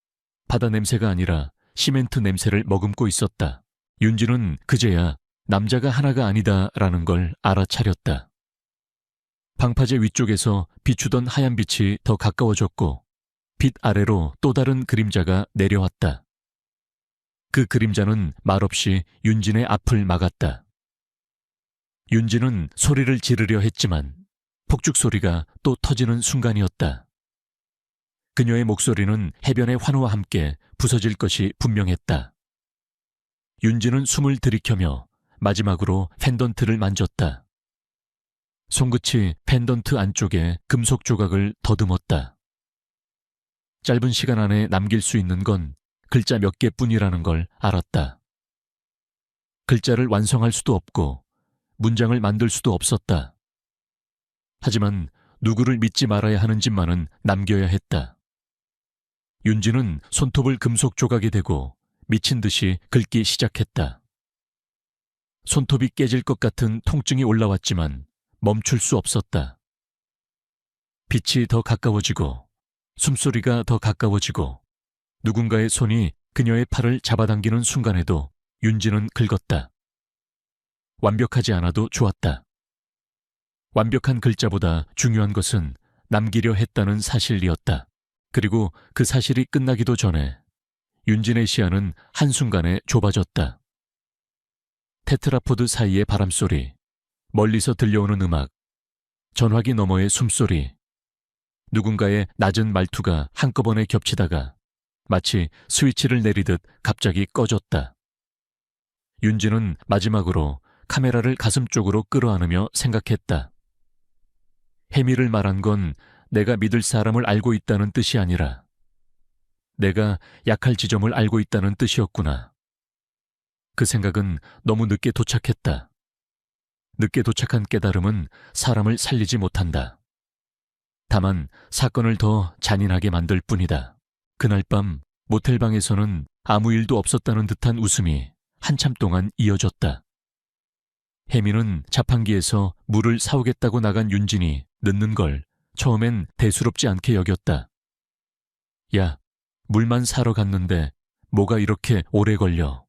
바다 냄새가 아니라 시멘트 냄새를 머금고 있었다. 윤진은 그제야 남자가 하나가 아니다라는 걸 알아차렸다. 방파제 위쪽에서 비추던 하얀 빛이 더 가까워졌고 빛 아래로 또 다른 그림자가 내려왔다. 그 그림자는 말없이 윤진의 앞을 막았다. 윤진은 소리를 지르려 했지만 폭죽 소리가 또 터지는 순간이었다. 그녀의 목소리는 해변의 환호와 함께 부서질 것이 분명했다. 윤진은 숨을 들이켜며 마지막으로 펜던트를 만졌다. 손끝이 펜던트 안쪽에 금속 조각을 더듬었다. 짧은 시간 안에 남길 수 있는 건 글자 몇 개뿐이라는 걸 알았다. 글자를 완성할 수도 없고 문장을 만들 수도 없었다. 하지만 누구를 믿지 말아야 하는지만은 남겨야 했다. 윤진은 손톱을 금속 조각에 대고 미친 듯이 긁기 시작했다. 손톱이 깨질 것 같은 통증이 올라왔지만 멈출 수 없었다. 빛이 더 가까워지고 숨소리가 더 가까워지고 누군가의 손이 그녀의 팔을 잡아당기는 순간에도 윤진은 긁었다. 완벽하지 않아도 좋았다. 완벽한 글자보다 중요한 것은 남기려 했다는 사실이었다. 그리고 그 사실이 끝나기도 전에 윤진의 시야는 한순간에 좁아졌다. 테트라포드 사이의 바람소리, 멀리서 들려오는 음악, 전화기 너머의 숨소리, 누군가의 낮은 말투가 한꺼번에 겹치다가 마치 스위치를 내리듯 갑자기 꺼졌다. 윤진은 마지막으로 카메라를 가슴 쪽으로 끌어안으며 생각했다. 혜미를 말한 건 내가 믿을 사람을 알고 있다는 뜻이 아니라 내가 약할 지점을 알고 있다는 뜻이었구나. 그 생각은 너무 늦게 도착했다. 늦게 도착한 깨달음은 사람을 살리지 못한다. 다만 사건을 더 잔인하게 만들 뿐이다. 그날 밤 모텔방에서는 아무 일도 없었다는 듯한 웃음이 한참 동안 이어졌다. 혜미는 자판기에서 물을 사오겠다고 나간 윤진이 늦는 걸 처음엔 대수롭지 않게 여겼다. 야, 물만 사러 갔는데 뭐가 이렇게 오래 걸려.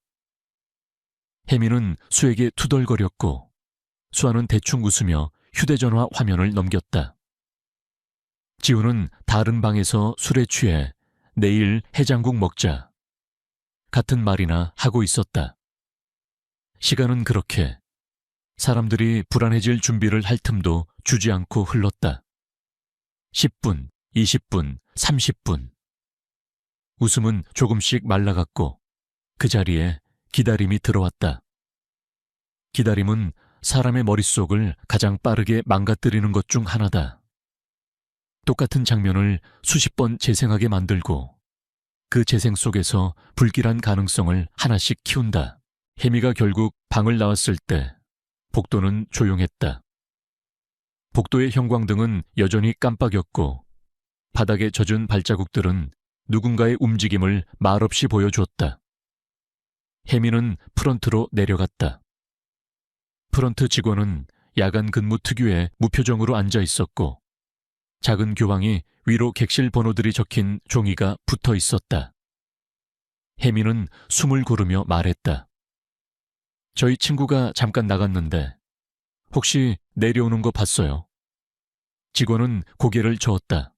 혜미는 수에게 투덜거렸고 수아는 대충 웃으며 휴대전화 화면을 넘겼다. 지우는 다른 방에서 술에 취해 내일 해장국 먹자. 같은 말이나 하고 있었다. 시간은 그렇게 사람들이 불안해질 준비를 할 틈도 주지 않고 흘렀다. 10분, 20분, 30분. 웃음은 조금씩 말라갔고 그 자리에 기다림이 들어왔다. 기다림은 사람의 머릿속을 가장 빠르게 망가뜨리는 것 중 하나다. 똑같은 장면을 수십 번 재생하게 만들고 그 재생 속에서 불길한 가능성을 하나씩 키운다. 혜미가 결국 방을 나왔을 때 복도는 조용했다. 복도의 형광등은 여전히 깜빡였고 바닥에 젖은 발자국들은 누군가의 움직임을 말없이 보여주었다. 혜미는 프런트로 내려갔다. 프런트 직원은 야간 근무 특유의 무표정으로 앉아 있었고 작은 교황이 위로 객실 번호들이 적힌 종이가 붙어 있었다. 혜미는 숨을 고르며 말했다. 저희 친구가 잠깐 나갔는데 혹시 내려오는 거 봤어요? 직원은 고개를 저었다.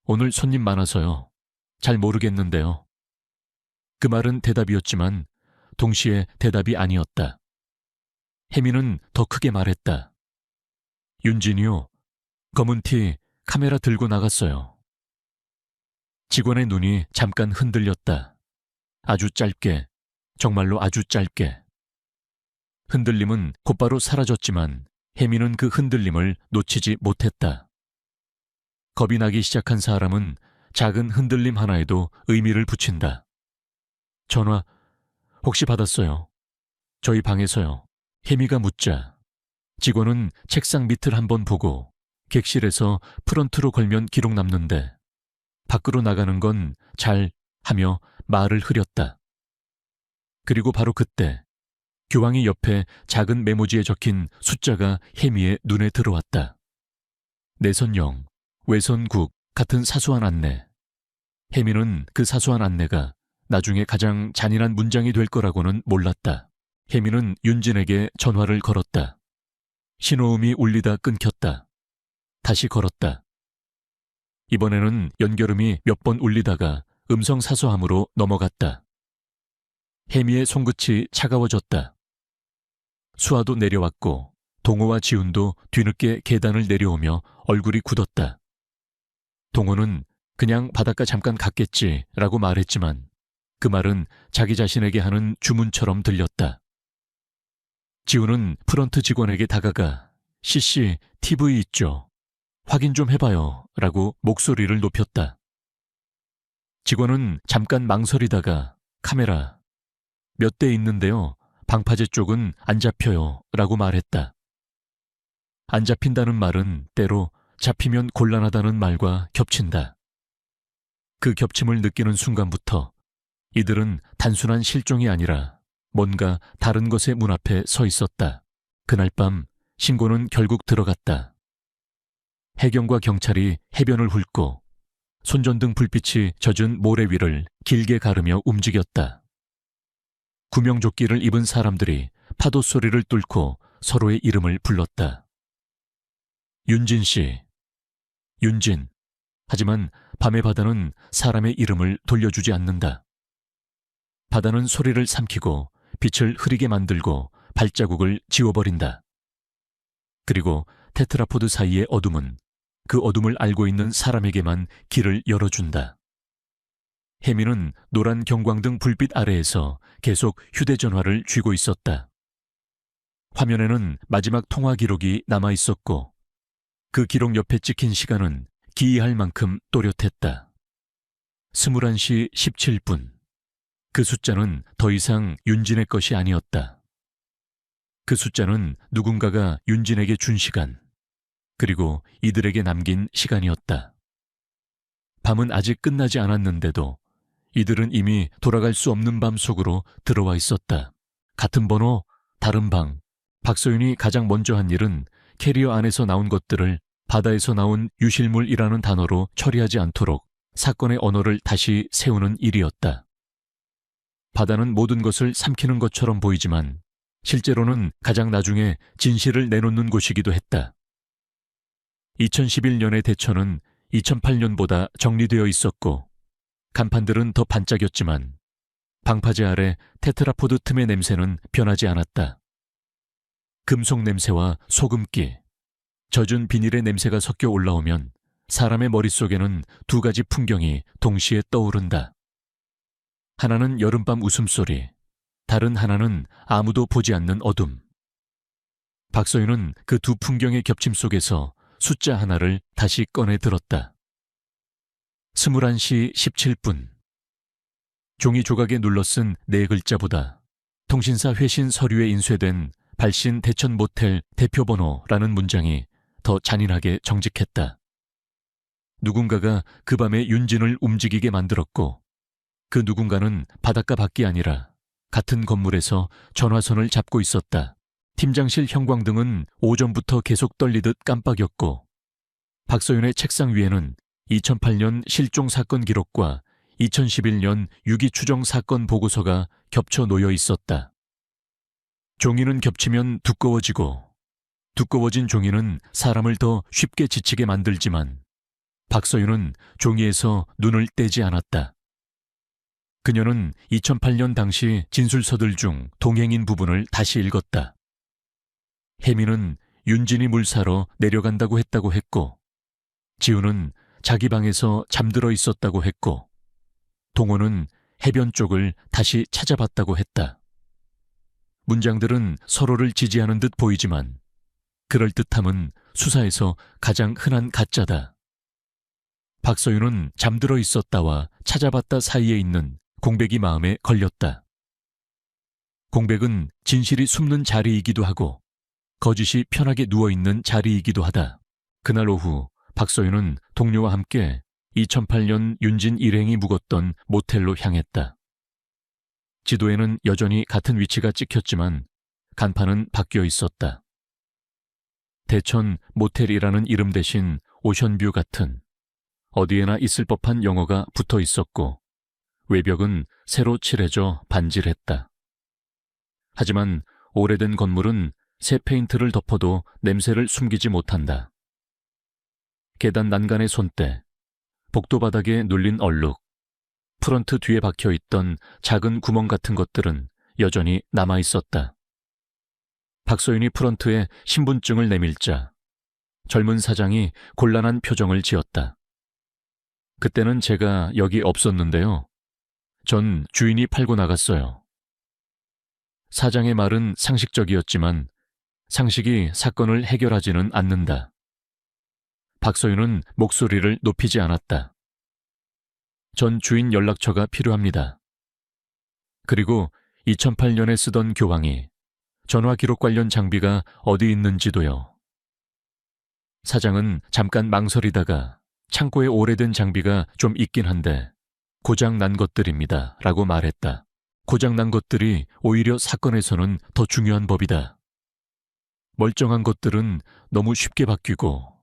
오늘 손님 많아서요. 잘 모르겠는데요. 그 말은 대답이었지만 동시에 대답이 아니었다. 혜미는 더 크게 말했다. 윤진이요. 검은 티 카메라 들고 나갔어요. 직원의 눈이 잠깐 흔들렸다. 아주 짧게, 정말로 아주 짧게. 흔들림은 곧바로 사라졌지만 혜미는 그 흔들림을 놓치지 못했다. 겁이 나기 시작한 사람은 작은 흔들림 하나에도 의미를 붙인다. 전화 혹시 받았어요? 저희 방에서요. 혜미가 묻자 직원은 책상 밑을 한번 보고 객실에서 프런트로 걸면 기록 남는데 밖으로 나가는 건 잘 하며 말을 흐렸다. 그리고 바로 그때 교황이 옆에 작은 메모지에 적힌 숫자가 혜미의 눈에 들어왔다. 내선영, 외선국 같은 사소한 안내. 혜미는 그 사소한 안내가 나중에 가장 잔인한 문장이 될 거라고는 몰랐다. 혜미는 윤진에게 전화를 걸었다. 신호음이 울리다 끊겼다. 다시 걸었다. 이번에는 연결음이 몇 번 울리다가 음성 사소함으로 넘어갔다. 혜미의 손끝이 차가워졌다. 수아도 내려왔고 동호와 지훈도 뒤늦게 계단을 내려오며 얼굴이 굳었다. 동호는 그냥 바닷가 잠깐 갔겠지라고 말했지만 그 말은 자기 자신에게 하는 주문처럼 들렸다. 지훈은 프런트 직원에게 다가가 "씨씨, TV 있죠? 확인 좀 해봐요 라고 목소리를 높였다. 직원은 잠깐 망설이다가 카메라 몇 대 있는데요. 방파제 쪽은 안 잡혀요 라고 말했다. 안 잡힌다는 말은 때로 잡히면 곤란하다는 말과 겹친다. 그 겹침을 느끼는 순간부터 이들은 단순한 실종이 아니라 뭔가 다른 것의 문 앞에 서 있었다. 그날 밤 신고는 결국 들어갔다. 해경과 경찰이 해변을 훑고 손전등 불빛이 젖은 모래 위를 길게 가르며 움직였다. 구명조끼를 입은 사람들이 파도 소리를 뚫고 서로의 이름을 불렀다. 윤진 씨, 윤진. 하지만 밤의 바다는 사람의 이름을 돌려주지 않는다. 바다는 소리를 삼키고 빛을 흐리게 만들고 발자국을 지워버린다. 그리고 테트라포드 사이의 어둠은 그 어둠을 알고 있는 사람에게만 길을 열어준다. 혜미는 노란 경광등 불빛 아래에서 계속 휴대전화를 쥐고 있었다. 화면에는 마지막 통화 기록이 남아 있었고 그 기록 옆에 찍힌 시간은 기이할 만큼 또렷했다. 21시 17분. 그 숫자는 더 이상 윤진의 것이 아니었다. 그 숫자는 누군가가 윤진에게 준 시간, 그리고 이들에게 남긴 시간이었다. 밤은 아직 끝나지 않았는데도 이들은 이미 돌아갈 수 없는 밤 속으로 들어와 있었다. 같은 번호, 다른 방. 박소윤이 가장 먼저 한 일은 캐리어 안에서 나온 것들을 바다에서 나온 유실물이라는 단어로 처리하지 않도록 사건의 언어를 다시 세우는 일이었다. 바다는 모든 것을 삼키는 것처럼 보이지만 실제로는 가장 나중에 진실을 내놓는 곳이기도 했다. 2011년의 대처는 2008년보다 정리되어 있었고 간판들은 더 반짝였지만 방파제 아래 테트라포드 틈의 냄새는 변하지 않았다. 금속 냄새와 소금기, 젖은 비닐의 냄새가 섞여 올라오면 사람의 머릿속에는 두 가지 풍경이 동시에 떠오른다. 하나는 여름밤 웃음소리, 다른 하나는 아무도 보지 않는 어둠. 박서윤은 그 두 풍경의 겹침 속에서 숫자 하나를 다시 꺼내 들었다. 21시 17분. 종이 조각에 눌러쓴 네 글자보다 통신사 회신 서류에 인쇄된 발신 대천 모텔 대표번호라는 문장이 더 잔인하게 정직했다. 누군가가 그 밤에 윤진을 움직이게 만들었고 그 누군가는 바닷가 밖이 아니라 같은 건물에서 전화선을 잡고 있었다. 팀장실 형광등은 오전부터 계속 떨리듯 깜빡였고 박서윤의 책상 위에는 2008년 실종 사건 기록과 2011년 유기 추정 사건 보고서가 겹쳐 놓여 있었다. 종이는 겹치면 두꺼워지고 두꺼워진 종이는 사람을 더 쉽게 지치게 만들지만 박서윤은 종이에서 눈을 떼지 않았다. 그녀는 2008년 당시 진술서들 중 동행인 부분을 다시 읽었다. 혜미는 윤진이 물 사러 내려간다고 했다고 했고 지우는 자기 방에서 잠들어 있었다고 했고 동호는 해변 쪽을 다시 찾아봤다고 했다. 문장들은 서로를 지지하는 듯 보이지만 그럴듯함은 수사에서 가장 흔한 가짜다. 박서윤은 잠들어 있었다와 찾아봤다 사이에 있는 공백이 마음에 걸렸다. 공백은 진실이 숨는 자리이기도 하고 거짓이 편하게 누워있는 자리이기도 하다. 그날 오후 박서윤은 동료와 함께 2008년 윤진 일행이 묵었던 모텔로 향했다. 지도에는 여전히 같은 위치가 찍혔지만 간판은 바뀌어 있었다. 대천 모텔이라는 이름 대신 오션뷰 같은 어디에나 있을 법한 영어가 붙어 있었고 외벽은 새로 칠해져 반질했다. 하지만 오래된 건물은 새 페인트를 덮어도 냄새를 숨기지 못한다. 계단 난간의 손대, 복도 바닥에 눌린 얼룩, 프런트 뒤에 박혀 있던 작은 구멍 같은 것들은 여전히 남아 있었다. 박서윤이 프런트에 신분증을 내밀자 젊은 사장이 곤란한 표정을 지었다. 그때는 제가 여기 없었는데요. 전 주인이 팔고 나갔어요. 사장의 말은 상식적이었지만 상식이 사건을 해결하지는 않는다. 박서윤은 목소리를 높이지 않았다. 전 주인 연락처가 필요합니다. 그리고 2008년에 쓰던 교황이 전화 기록 관련 장비가 어디 있는지도요. 사장은 잠깐 망설이다가 창고에 오래된 장비가 좀 있긴 한데 고장 난 것들입니다. 라고 말했다. 고장 난 것들이 오히려 사건에서는 더 중요한 법이다. 멀쩡한 것들은 너무 쉽게 바뀌고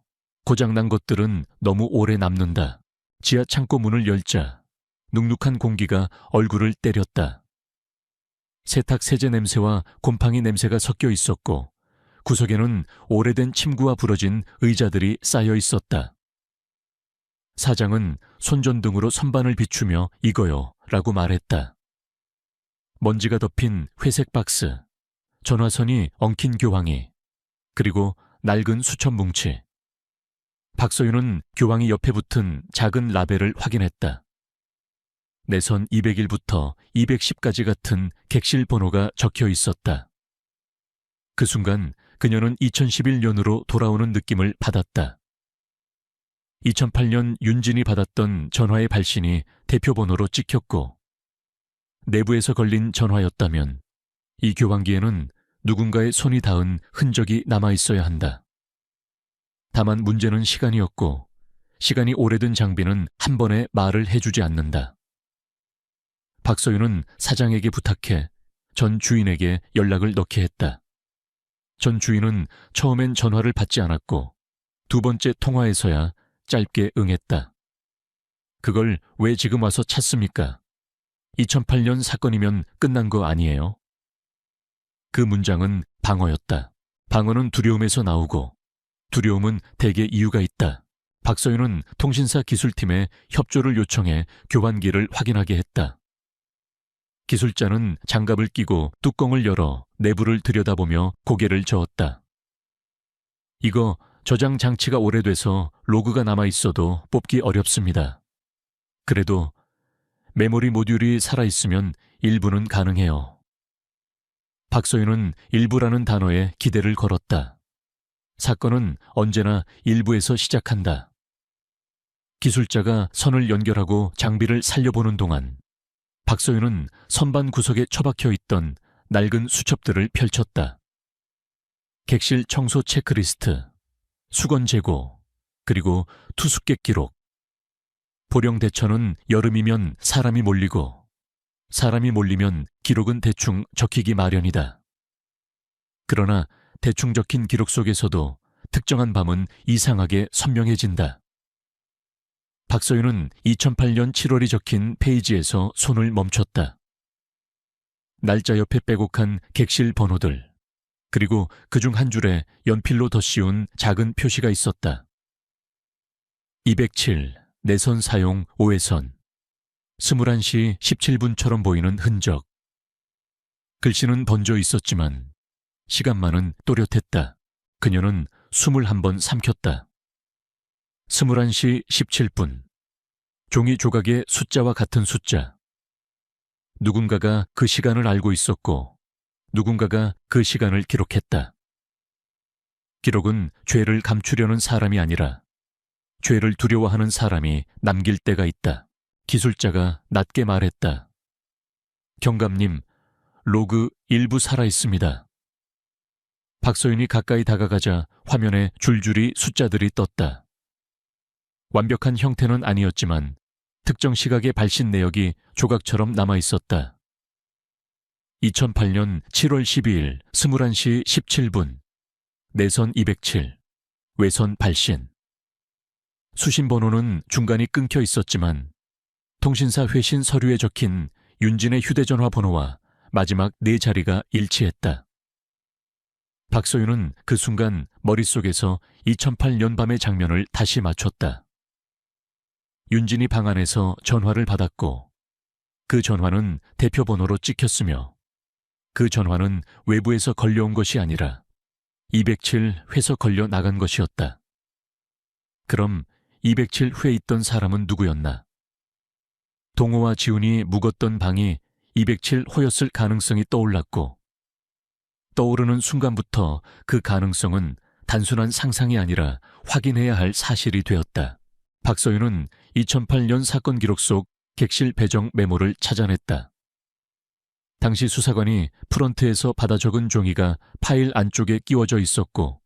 고장 난 것들은 너무 오래 남는다. 지하 창고 문을 열자 눅눅한 공기가 얼굴을 때렸다. 세탁 세제 냄새와 곰팡이 냄새가 섞여 있었고 구석에는 오래된 침구와 부러진 의자들이 쌓여 있었다. 사장은 손전등으로 선반을 비추며 이거요 라고 말했다. 먼지가 덮인 회색 박스, 전화선이 엉킨 교황이, 그리고 낡은 수첩 뭉치. 박서윤은 교황이 옆에 붙은 작은 라벨을 확인했다. 내선 201부터 210까지 같은 객실 번호가 적혀 있었다. 그 순간 그녀는 2011년으로 돌아오는 느낌을 받았다. 2008년 윤진이 받았던 전화의 발신이 대표번호로 찍혔고 내부에서 걸린 전화였다면 이 교환기에는 누군가의 손이 닿은 흔적이 남아있어야 한다. 다만 문제는 시간이었고 시간이 오래된 장비는 한 번에 말을 해주지 않는다. 박서윤은 사장에게 부탁해 전 주인에게 연락을 넣게 했다. 전 주인은 처음엔 전화를 받지 않았고 두 번째 통화에서야 짧게 응했다. 그걸 왜 지금 와서 찾습니까? 2008년 사건이면 끝난 거 아니에요? 그 문장은 방어였다. 방어는 두려움에서 나오고 두려움은 대개 이유가 있다. 박서윤은 통신사 기술팀에 협조를 요청해 교환기를 확인하게 했다. 기술자는 장갑을 끼고 뚜껑을 열어 내부를 들여다보며 고개를 저었다. 이거 저장 장치가 오래돼서 로그가 남아있어도 뽑기 어렵습니다. 그래도 메모리 모듈이 살아있으면 일부는 가능해요. 박서윤은 일부라는 단어에 기대를 걸었다. 사건은 언제나 일부에서 시작한다. 기술자가 선을 연결하고 장비를 살려보는 동안 박서윤은 선반 구석에 처박혀 있던 낡은 수첩들을 펼쳤다. 객실 청소 체크리스트, 수건 재고, 그리고 투숙객 기록. 보령 대천은 여름이면 사람이 몰리고 사람이 몰리면 기록은 대충 적히기 마련이다. 그러나 대충 적힌 기록 속에서도 특정한 밤은 이상하게 선명해진다. 박서윤은 2008년 7월이 적힌 페이지에서 손을 멈췄다. 날짜 옆에 빼곡한 객실 번호들, 그리고 그중 한 줄에 연필로 덧씌운 작은 표시가 있었다. 207, 내선 사용 5회선. 21시 17분처럼 보이는 흔적. 글씨는 번져 있었지만 시간만은 또렷했다. 그녀는 숨을 한 번 삼켰다. 21시 17분. 종이 조각의 숫자와 같은 숫자. 누군가가 그 시간을 알고 있었고 누군가가 그 시간을 기록했다. 기록은 죄를 감추려는 사람이 아니라 죄를 두려워하는 사람이 남길 때가 있다. 기술자가 낮게 말했다. 경감님, 로그 일부 살아있습니다. 박서윤이 가까이 다가가자 화면에 줄줄이 숫자들이 떴다. 완벽한 형태는 아니었지만 특정 시각의 발신 내역이 조각처럼 남아있었다. 2008년 7월 12일 21시 17분 내선 207, 외선 발신. 수신 번호는 중간이 끊겨 있었지만 통신사 회신 서류에 적힌 윤진의 휴대전화 번호와 마지막 4자리가 일치했다. 박서윤은 그 순간 머릿속에서 2008년 밤의 장면을 다시 맞췄다. 윤진이 방 안에서 전화를 받았고 그 전화는 대표번호로 찍혔으며 그 전화는 외부에서 걸려온 것이 아니라 207회에서 걸려 나간 것이었다. 그럼 207회에 있던 사람은 누구였나? 동호와 지훈이 묵었던 방이 207호였을 가능성이 떠올랐고 떠오르는 순간부터 그 가능성은 단순한 상상이 아니라 확인해야 할 사실이 되었다. 박서윤은 2008년 사건 기록 속 객실 배정 메모를 찾아냈다. 당시 수사관이 프런트에서 받아 적은 종이가 파일 안쪽에 끼워져 있었고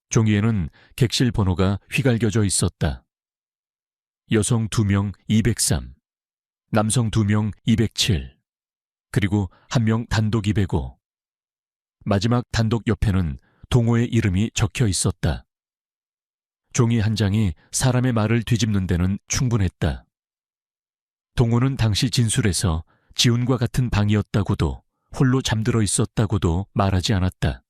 종이에는 객실 번호가 휘갈겨져 있었다. 여성 2명 203, 남성 2명 207, 그리고 1명 단독 205. 마지막 단독 옆에는 동호의 이름이 적혀 있었다. 종이 한 장이 사람의 말을 뒤집는 데는 충분했다. 동호는 당시 진술에서 지훈과 같은 방이었다고도 홀로 잠들어 있었다고도 말하지 않았다.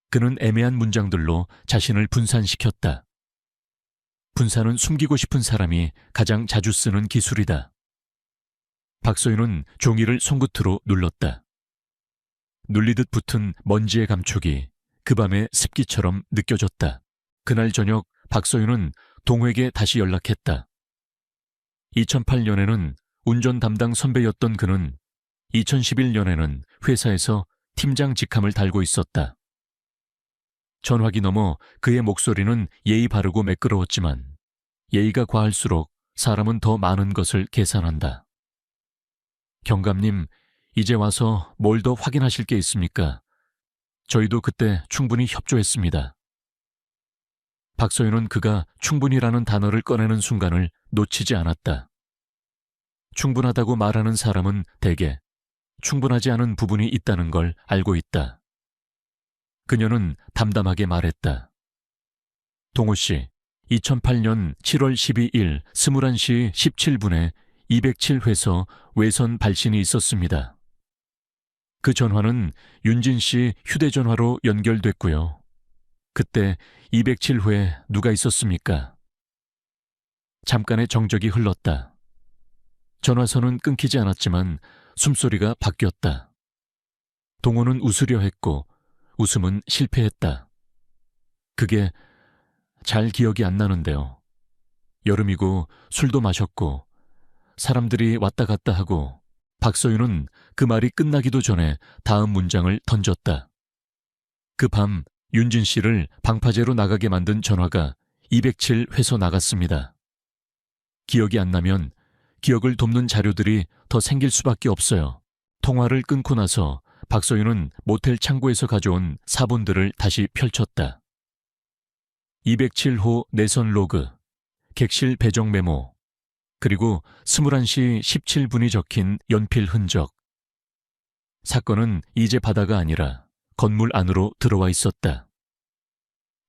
그는 애매한 문장들로 자신을 분산시켰다. 분산은 숨기고 싶은 사람이 가장 자주 쓰는 기술이다. 박서윤은 종이를 손끝으로 눌렀다. 눌리듯 붙은 먼지의 감촉이 그 밤의 습기처럼 느껴졌다. 그날 저녁 박서윤은 동호에게 다시 연락했다. 2008년에는 운전 담당 선배였던 그는 2011년에는 회사에서 팀장 직함을 달고 있었다. 전화기 너머 그의 목소리는 예의 바르고 매끄러웠지만 예의가 과할수록 사람은 더 많은 것을 계산한다. 경감님, 이제 와서 뭘 더 확인하실 게 있습니까? 저희도 그때 충분히 협조했습니다. 박서윤은 그가 충분히라는 단어를 꺼내는 순간을 놓치지 않았다. 충분하다고 말하는 사람은 대개 충분하지 않은 부분이 있다는 걸 알고 있다. 그녀는 담담하게 말했다. 동호 씨, 2008년 7월 12일 21시 17분에 207회서 외선 발신이 있었습니다. 그 전화는 윤진 씨 휴대전화로 연결됐고요. 그때 207회에 누가 있었습니까? 잠깐의 정적이 흘렀다. 전화선은 끊기지 않았지만 숨소리가 바뀌었다. 동호는 웃으려 했고 웃음은 실패했다. 그게 잘 기억이 안 나는데요. 여름이고 술도 마셨고 사람들이 왔다 갔다 하고 박서윤은 그 말이 끝나기도 전에 다음 문장을 던졌다. 그 밤 윤진 씨를 방파제로 나가게 만든 전화가 207회서 나갔습니다. 기억이 안 나면 기억을 돕는 자료들이 더 생길 수밖에 없어요. 통화를 끊고 나서 박서윤은 모텔 창고에서 가져온 사본들을 다시 펼쳤다. 207호 내선 로그, 객실 배정 메모, 그리고 21시 17분이 적힌 연필 흔적. 사건은 이제 바다가 아니라 건물 안으로 들어와 있었다.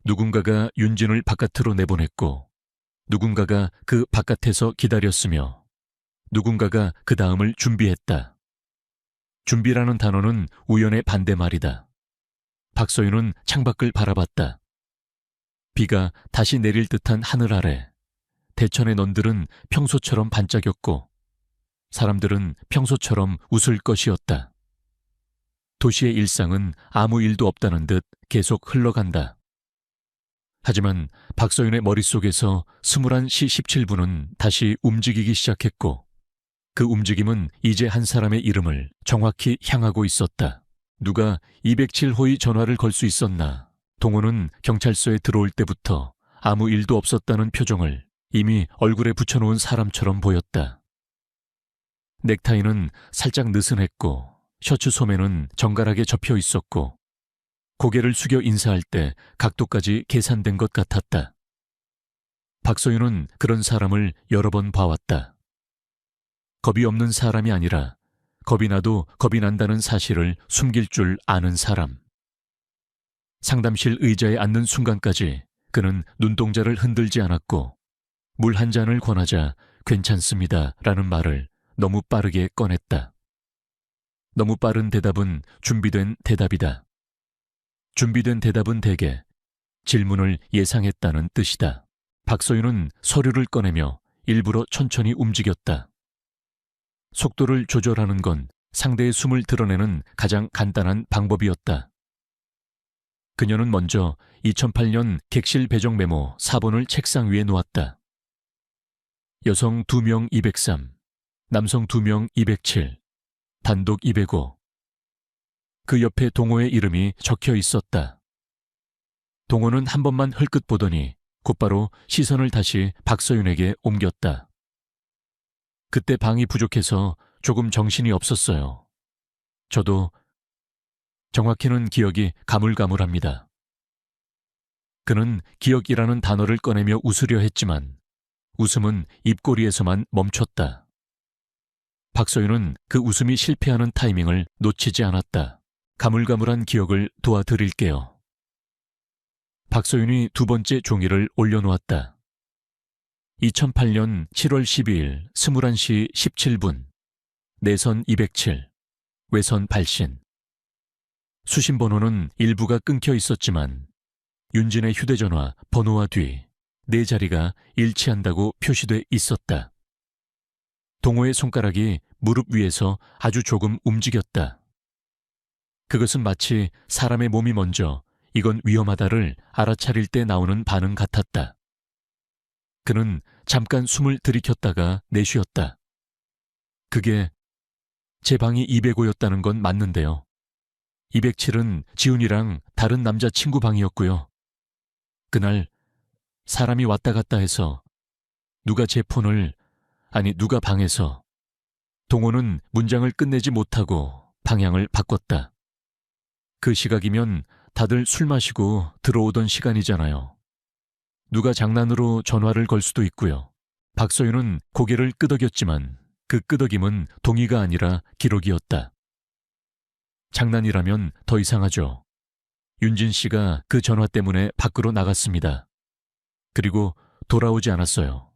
누군가가 윤진을 바깥으로 내보냈고 누군가가 그 바깥에서 기다렸으며 누군가가 그 다음을 준비했다. 준비라는 단어는 우연의 반대말이다. 박서윤은 창밖을 바라봤다. 비가 다시 내릴 듯한 하늘 아래 대천의 넌들은 평소처럼 반짝였고 사람들은 평소처럼 웃을 것이었다. 도시의 일상은 아무 일도 없다는 듯 계속 흘러간다. 하지만 박서윤의 머릿속에서 스물한 시 17분은 다시 움직이기 시작했고 그 움직임은 이제 한 사람의 이름을 정확히 향하고 있었다. 누가 207호의 전화를 걸 수 있었나? 동호는 경찰서에 들어올 때부터 아무 일도 없었다는 표정을 이미 얼굴에 붙여놓은 사람처럼 보였다. 넥타이는 살짝 느슨했고 셔츠 소매는 정갈하게 접혀 있었고 고개를 숙여 인사할 때 각도까지 계산된 것 같았다. 박서윤은 그런 사람을 여러 번 봐왔다. 겁이 없는 사람이 아니라 겁이 나도 겁이 난다는 사실을 숨길 줄 아는 사람. 상담실 의자에 앉는 순간까지 그는 눈동자를 흔들지 않았고 물 한 잔을 권하자 괜찮습니다 라는 말을 너무 빠르게 꺼냈다. 너무 빠른 대답은 준비된 대답이다. 준비된 대답은 대개 질문을 예상했다는 뜻이다. 박서윤은 서류를 꺼내며 일부러 천천히 움직였다. 속도를 조절하는 건 상대의 숨을 드러내는 가장 간단한 방법이었다. 그녀는 먼저 2008년 객실 배정 메모 4번을 책상 위에 놓았다. 여성 2명 203, 남성 2명 207, 단독 205. 그 옆에 동호의 이름이 적혀 있었다. 동호는 한 번만 흘끗 보더니 곧바로 시선을 다시 박서윤에게 옮겼다. 그때 방이 부족해서 조금 정신이 없었어요. 저도 정확히는 기억이 가물가물합니다. 그는 기억이라는 단어를 꺼내며 웃으려 했지만 웃음은 입꼬리에서만 멈췄다. 박서윤은 그 웃음이 실패하는 타이밍을 놓치지 않았다. 가물가물한 기억을 도와드릴게요. 박서윤이 두 번째 종이를 올려놓았다. 2008년 7월 12일 21시 17분 내선 207, 외선 발신. 수신번호는 일부가 끊겨 있었지만 윤진의 휴대전화 번호와 뒤 네 자리가 일치한다고 표시돼 있었다. 동호의 손가락이 무릎 위에서 아주 조금 움직였다. 그것은 마치 사람의 몸이 먼저 이건 위험하다를 알아차릴 때 나오는 반응 같았다. 그는 잠깐 숨을 들이켰다가 내쉬었다. 그게 제 방이 205였다는 건 맞는데요. 207은 지훈이랑 다른 남자친구 방이었고요. 그날 사람이 왔다 갔다 해서 누가 제 폰을, 아니 누가 방에서 동호는 문장을 끝내지 못하고 방향을 바꿨다. 그 시각이면 다들 술 마시고 들어오던 시간이잖아요. 누가 장난으로 전화를 걸 수도 있고요. 박서윤은 고개를 끄덕였지만 그 끄덕임은 동의가 아니라 기록이었다. 장난이라면 더 이상하죠. 윤진 씨가 그 전화 때문에 밖으로 나갔습니다. 그리고 돌아오지 않았어요.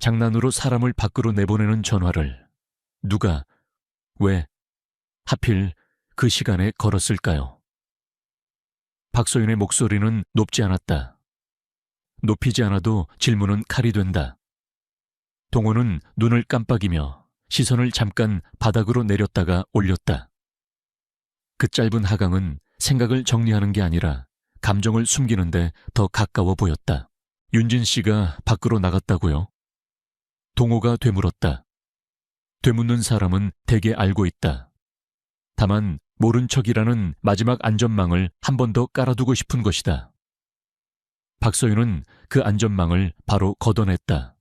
장난으로 사람을 밖으로 내보내는 전화를 누가, 왜, 하필 그 시간에 걸었을까요? 박소윤의 목소리는 높지 않았다. 높이지 않아도 질문은 칼이 된다. 동호는 눈을 깜빡이며 시선을 잠깐 바닥으로 내렸다가 올렸다. 그 짧은 하강은 생각을 정리하는 게 아니라 감정을 숨기는데 더 가까워 보였다. 윤진 씨가 밖으로 나갔다고요? 동호가 되물었다. 되묻는 사람은 대개 알고 있다. 다만 모른 척이라는 마지막 안전망을 한 번 더 깔아두고 싶은 것이다. 박서윤은 그 안전망을 바로 걷어냈다.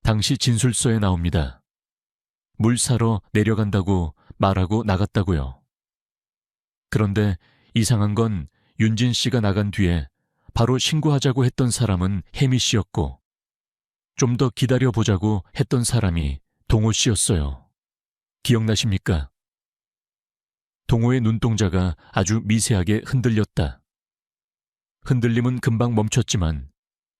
당시 진술서에 나옵니다. 물 사러 내려간다고 말하고 나갔다고요. 그런데 이상한 건 윤진 씨가 나간 뒤에 바로 신고하자고 했던 사람은 혜미 씨였고 좀 더 기다려보자고 했던 사람이 동호 씨였어요. 기억나십니까? 동호의 눈동자가 아주 미세하게 흔들렸다. 흔들림은 금방 멈췄지만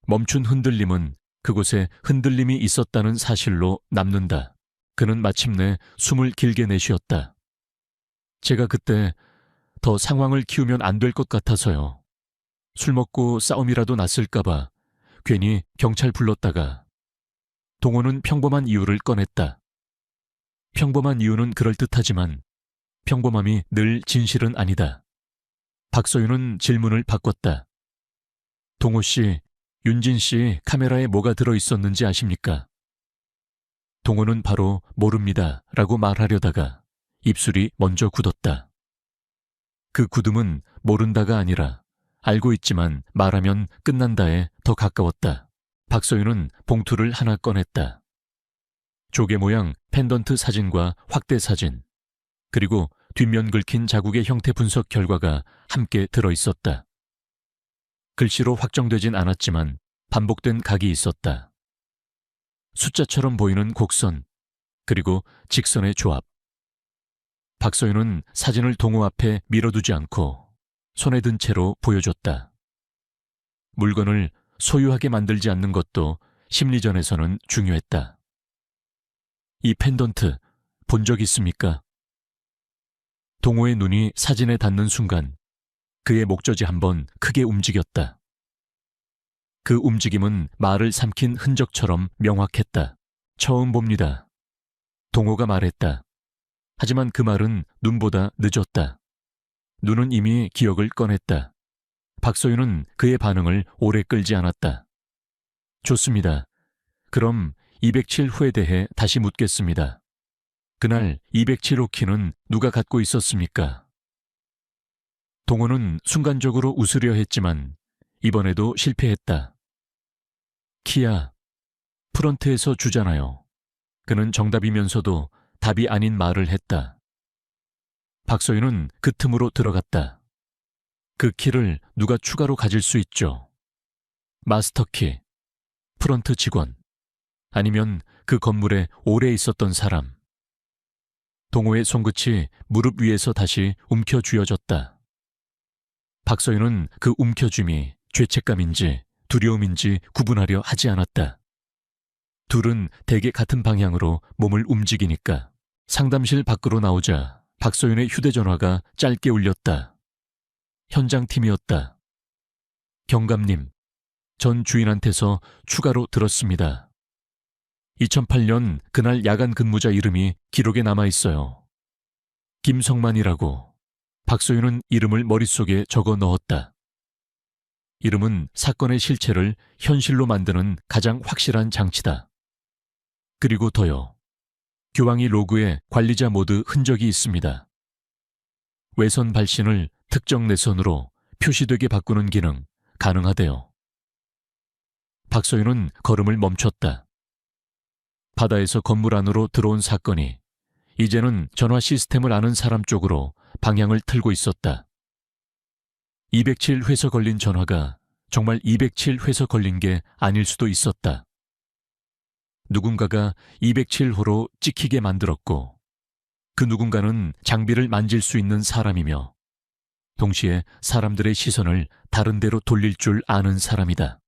멈춘 흔들림은 그곳에 흔들림이 있었다는 사실로 남는다. 그는 마침내 숨을 길게 내쉬었다. 제가 그때 더 상황을 키우면 안 될 것 같아서요. 술 먹고 싸움이라도 났을까봐 괜히 경찰 불렀다가. 동호는 평범한 이유를 꺼냈다. 평범한 이유는 그럴듯하지만 평범함이 늘 진실은 아니다. 박서윤은 질문을 바꿨다. 동호 씨, 윤진 씨 카메라에 뭐가 들어있었는지 아십니까? 동호는 바로 모릅니다 라고 말하려다가 입술이 먼저 굳었다. 그 굳음은 모른다가 아니라 알고 있지만 말하면 끝난다에 더 가까웠다. 박서윤은 봉투를 하나 꺼냈다. 조개 모양 펜던트 사진과 확대 사진, 그리고 뒷면 긁힌 자국의 형태 분석 결과가 함께 들어있었다. 글씨로 확정되진 않았지만 반복된 각이 있었다. 숫자처럼 보이는 곡선, 그리고 직선의 조합. 박서윤은 사진을 동호 앞에 밀어두지 않고 손에 든 채로 보여줬다. 물건을 소유하게 만들지 않는 것도 심리전에서는 중요했다. 이 펜던트 본 적 있습니까? 동호의 눈이 사진에 닿는 순간 그의 목젖이 한번 크게 움직였다. 그 움직임은 말을 삼킨 흔적처럼 명확했다. 처음 봅니다. 동호가 말했다. 하지만 그 말은 눈보다 늦었다. 눈은 이미 기억을 꺼냈다. 박서윤은 그의 반응을 오래 끌지 않았다. 좋습니다. 그럼 207호에 대해 다시 묻겠습니다. 그날 207호 키는 누가 갖고 있었습니까? 동호는 순간적으로 웃으려 했지만 이번에도 실패했다. 키야, 프런트에서 주잖아요. 그는 정답이면서도 답이 아닌 말을 했다. 박서윤은 그 틈으로 들어갔다. 그 키를 누가 추가로 가질 수 있죠. 마스터키, 프런트 직원, 아니면 그 건물에 오래 있었던 사람. 동호의 손끝이 무릎 위에서 다시 움켜쥐어졌다. 박서윤은 그 움켜쥐미 죄책감인지 두려움인지 구분하려 하지 않았다. 둘은 대개 같은 방향으로 몸을 움직이니까. 상담실 밖으로 나오자 박서윤의 휴대전화가 짧게 울렸다. 현장팀이었다. 경감님, 전 주인한테서 추가로 들었습니다. 2008년 그날 야간 근무자 이름이 기록에 남아있어요. 김성만이라고. 박소윤은 이름을 머릿속에 적어 넣었다. 이름은 사건의 실체를 현실로 만드는 가장 확실한 장치다. 그리고 더요. 교황이 로그에 관리자 모드 흔적이 있습니다. 외선 발신을 특정 내선으로 표시되게 바꾸는 기능 가능하대요. 박소윤은 걸음을 멈췄다. 바다에서 건물 안으로 들어온 사건이 이제는 전화 시스템을 아는 사람 쪽으로 방향을 틀고 있었다. 207회서 걸린 전화가 정말 207회서 걸린 게 아닐 수도 있었다. 누군가가 207호로 찍히게 만들었고 그 누군가는 장비를 만질 수 있는 사람이며 동시에 사람들의 시선을 다른 데로 돌릴 줄 아는 사람이다.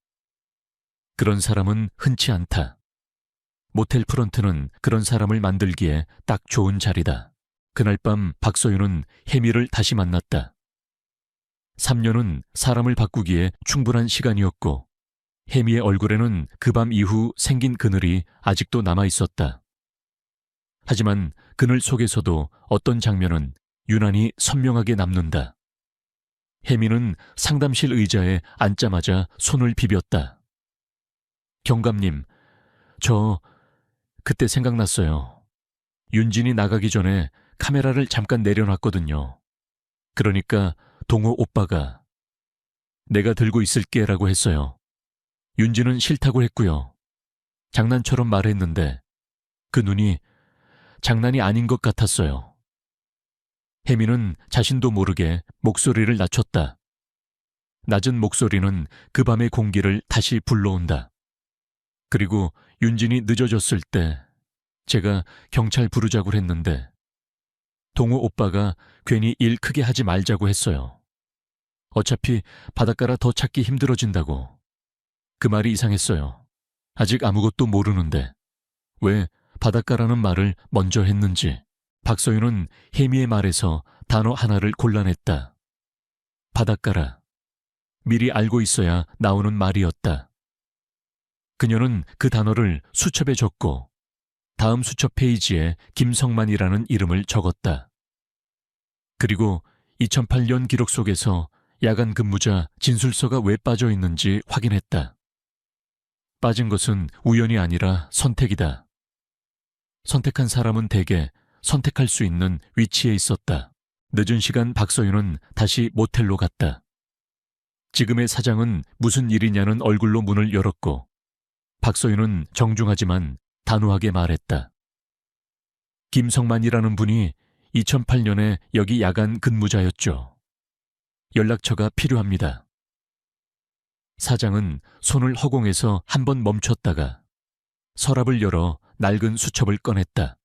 그런 사람은 흔치 않다. 모텔 프런트는 그런 사람을 만들기에 딱 좋은 자리다. 그날 밤 박소윤은 혜미를 다시 만났다. 3년은 사람을 바꾸기에 충분한 시간이었고 혜미의 얼굴에는 그 밤 이후 생긴 그늘이 아직도 남아있었다. 하지만 그늘 속에서도 어떤 장면은 유난히 선명하게 남는다. 혜미는 상담실 의자에 앉자마자 손을 비볐다. 경감님, 저 그때 생각났어요. 윤진이 나가기 전에 카메라를 잠깐 내려놨거든요. 그러니까 동호 오빠가 내가 들고 있을게 라고 했어요. 윤진은 싫다고 했고요. 장난처럼 말했는데 그 눈이 장난이 아닌 것 같았어요. 혜미는 자신도 모르게 목소리를 낮췄다. 낮은 목소리는 그 밤의 공기를 다시 불러온다. 그리고 윤진이 늦어졌을 때 제가 경찰 부르자고 했는데 동호 오빠가 괜히 일 크게 하지 말자고 했어요. 어차피 바닷가라 더 찾기 힘들어진다고. 그 말이 이상했어요. 아직 아무것도 모르는데 왜 바닷가라는 말을 먼저 했는지. 박서윤은 혜미의 말에서 단어 하나를 골라냈다. 바닷가라. 미리 알고 있어야 나오는 말이었다. 그녀는 그 단어를 수첩에 적고 다음 수첩 페이지에 김성만이라는 이름을 적었다. 그리고 2008년 기록 속에서 야간 근무자 진술서가 왜 빠져 있는지 확인했다. 빠진 것은 우연이 아니라 선택이다. 선택한 사람은 대개 선택할 수 있는 위치에 있었다. 늦은 시간 박서윤은 다시 모텔로 갔다. 지금의 사장은 무슨 일이냐는 얼굴로 문을 열었고 박서윤은 정중하지만 단호하게 말했다. 김성만이라는 분이 2008년에 여기 야간 근무자였죠. 연락처가 필요합니다. 사장은 손을 허공에서 한번 멈췄다가 서랍을 열어 낡은 수첩을 꺼냈다.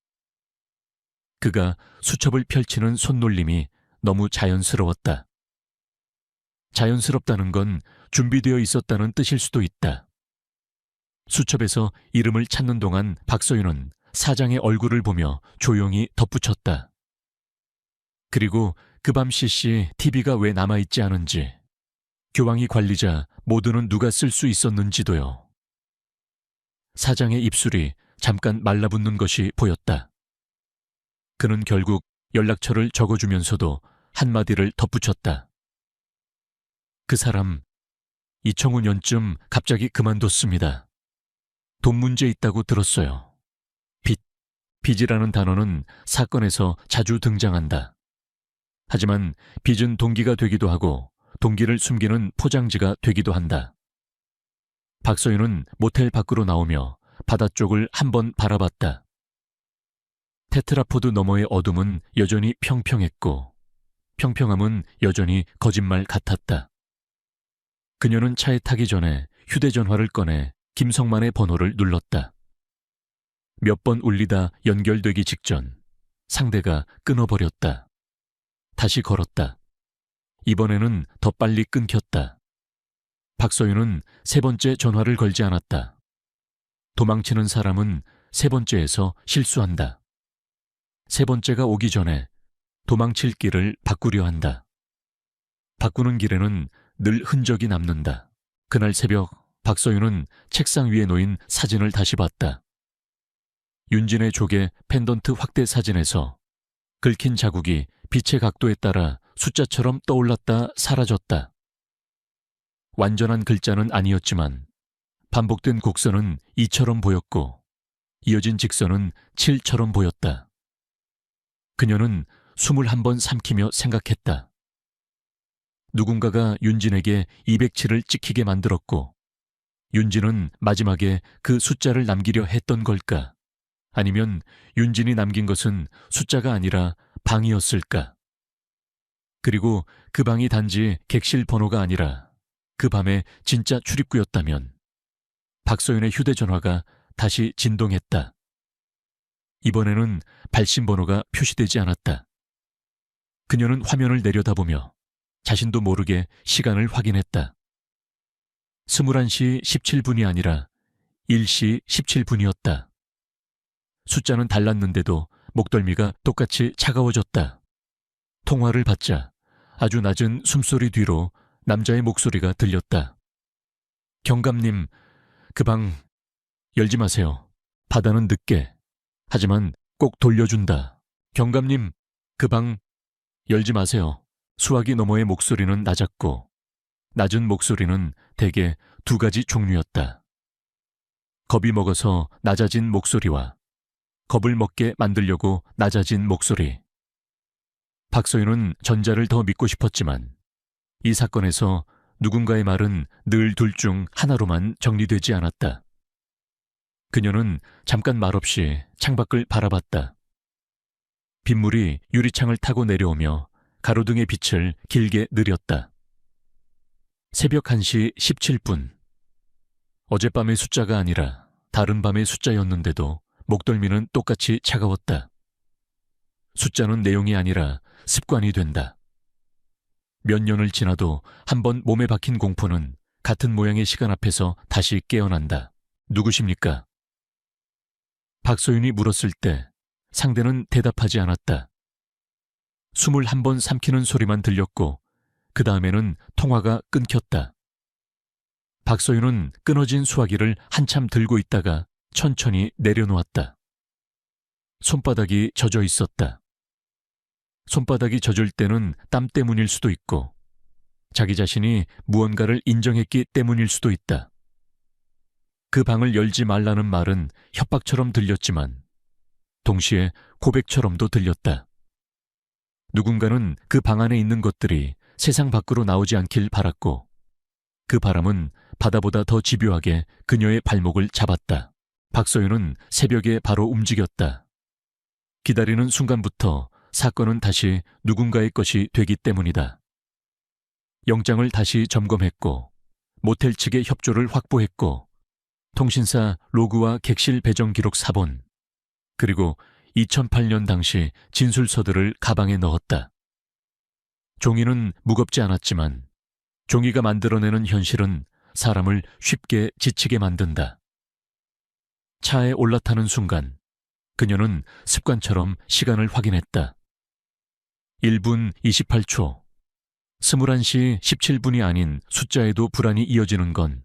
그가 수첩을 펼치는 손놀림이 너무 자연스러웠다. 자연스럽다는 건 준비되어 있었다는 뜻일 수도 있다. 수첩에서 이름을 찾는 동안 박서윤은 사장의 얼굴을 보며 조용히 덧붙였다. 그리고 그 밤 CC TV가 왜 남아있지 않은지, 교황이 관리자 모두는 누가 쓸 수 있었는지도요. 사장의 입술이 잠깐 말라붙는 것이 보였다. 그는 결국 연락처를 적어주면서도 한마디를 덧붙였다. 그 사람 2005년쯤 갑자기 그만뒀습니다. 돈 문제 있다고 들었어요. 빚이라는 단어는 사건에서 자주 등장한다. 하지만 빚은 동기가 되기도 하고 동기를 숨기는 포장지가 되기도 한다. 박서윤은 모텔 밖으로 나오며 바다 쪽을 한번 바라봤다. 테트라포드 너머의 어둠은 여전히 평평했고 평평함은 여전히 거짓말 같았다. 그녀는 차에 타기 전에 휴대전화를 꺼내 김성만의 번호를 눌렀다. 몇 번 울리다 연결되기 직전 상대가 끊어버렸다. 다시 걸었다. 이번에는 더 빨리 끊겼다. 박서윤은 세 번째 전화를 걸지 않았다. 도망치는 사람은 세 번째에서 실수한다. 세 번째가 오기 전에 도망칠 길을 바꾸려 한다. 바꾸는 길에는 늘 흔적이 남는다. 그날 새벽 박서윤은 책상 위에 놓인 사진을 다시 봤다. 윤진의 조개 펜던트 확대 사진에서 긁힌 자국이 빛의 각도에 따라 숫자처럼 떠올랐다 사라졌다. 완전한 글자는 아니었지만 반복된 곡선은 2처럼 보였고 이어진 직선은 7처럼 보였다. 그녀는 숨을 한번 삼키며 생각했다. 누군가가 윤진에게 207을 찍히게 만들었고 윤진은 마지막에 그 숫자를 남기려 했던 걸까? 아니면 윤진이 남긴 것은 숫자가 아니라 방이었을까? 그리고 그 방이 단지 객실 번호가 아니라 그 밤의 진짜 출입구였다면 박서윤의 휴대전화가 다시 진동했다. 이번에는 발신 번호가 표시되지 않았다. 그녀는 화면을 내려다보며 자신도 모르게 시간을 확인했다. 21시 17분이 아니라 1시 17분이었다. 숫자는 달랐는데도 목덜미가 똑같이 차가워졌다. 통화를 받자 아주 낮은 숨소리 뒤로 남자의 목소리가 들렸다. 경감님, 그 방 열지 마세요. 바다는 늦게. 하지만 꼭 돌려준다. 경감님, 그 방 열지 마세요. 수화기 너머의 목소리는 낮았고 낮은 목소리는 대개 두 가지 종류였다. 겁이 먹어서 낮아진 목소리와 겁을 먹게 만들려고 낮아진 목소리. 박서윤은 전자를 더 믿고 싶었지만 이 사건에서 누군가의 말은 늘 둘 중 하나로만 정리되지 않았다. 그녀는 잠깐 말없이 창밖을 바라봤다. 빗물이 유리창을 타고 내려오며 가로등의 빛을 길게 느렸다. 새벽 1시 17분. 어젯밤의 숫자가 아니라 다른 밤의 숫자였는데도 목덜미는 똑같이 차가웠다. 숫자는 내용이 아니라 습관이 된다. 몇 년을 지나도 한번 몸에 박힌 공포는 같은 모양의 시간 앞에서 다시 깨어난다. 누구십니까? 박소윤이 물었을 때 상대는 대답하지 않았다. 숨을 한 번 삼키는 소리만 들렸고 그 다음에는 통화가 끊겼다. 박소윤은 끊어진 수화기를 한참 들고 있다가 천천히 내려놓았다. 손바닥이 젖어 있었다. 손바닥이 젖을 때는 땀 때문일 수도 있고 자기 자신이 무언가를 인정했기 때문일 수도 있다. 그 방을 열지 말라는 말은 협박처럼 들렸지만 동시에 고백처럼도 들렸다. 누군가는 그 방 안에 있는 것들이 세상 밖으로 나오지 않길 바랐고 그 바람은 바다보다 더 집요하게 그녀의 발목을 잡았다. 박소윤은 새벽에 바로 움직였다. 기다리는 순간부터 사건은 다시 누군가의 것이 되기 때문이다. 영장을 다시 점검했고 모텔 측의 협조를 확보했고 통신사 로그와 객실 배정 기록 사본 그리고 2008년 당시 진술서들을 가방에 넣었다. 종이는 무겁지 않았지만 종이가 만들어내는 현실은 사람을 쉽게 지치게 만든다. 차에 올라타는 순간 그녀는 습관처럼 시간을 확인했다. 1분 28초. 21시 17분이 아닌 숫자에도 불안이 이어지는 건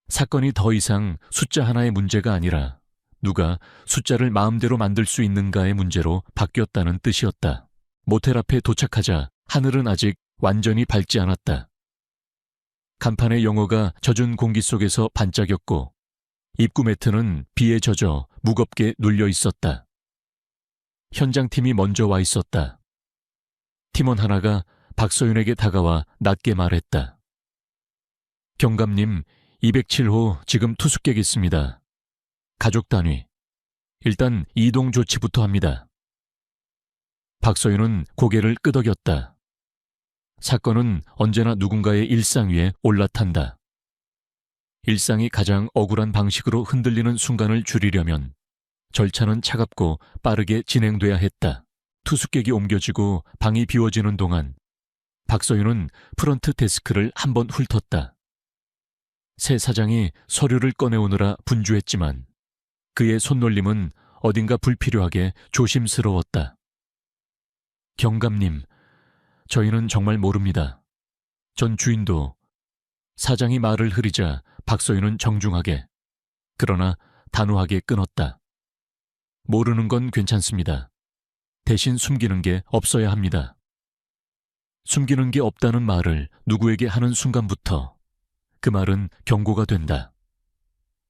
사건이 더 이상 숫자 하나의 문제가 아니라 누가 숫자를 마음대로 만들 수 있는가의 문제로 바뀌었다는 뜻이었다. 모텔 앞에 도착하자 하늘은 아직 완전히 밝지 않았다. 간판의 영어가 젖은 공기 속에서 반짝였고 입구 매트는 비에 젖어 무겁게 눌려 있었다. 현장팀이 먼저 와 있었다. 팀원 하나가 박소윤에게 다가와 낮게 말했다. 경감님, 207호 지금 투숙객 있습니다. 가족 단위. 일단 이동 조치부터 합니다. 박소윤은 고개를 끄덕였다. 사건은 언제나 누군가의 일상 위에 올라탄다. 일상이 가장 억울한 방식으로 흔들리는 순간을 줄이려면 절차는 차갑고 빠르게 진행돼야 했다. 투숙객이 옮겨지고 방이 비워지는 동안 박소윤은 프런트 데스크를 한번 훑었다. 새 사장이 서류를 꺼내오느라 분주했지만 그의 손놀림은 어딘가 불필요하게 조심스러웠다. 경감님, 저희는 정말 모릅니다. 전 주인도. 사장이 말을 흐리자 박소윤은 정중하게 그러나 단호하게 끊었다. 모르는 건 괜찮습니다. 대신 숨기는 게 없어야 합니다. 숨기는 게 없다는 말을 누구에게 하는 순간부터 그 말은 경고가 된다.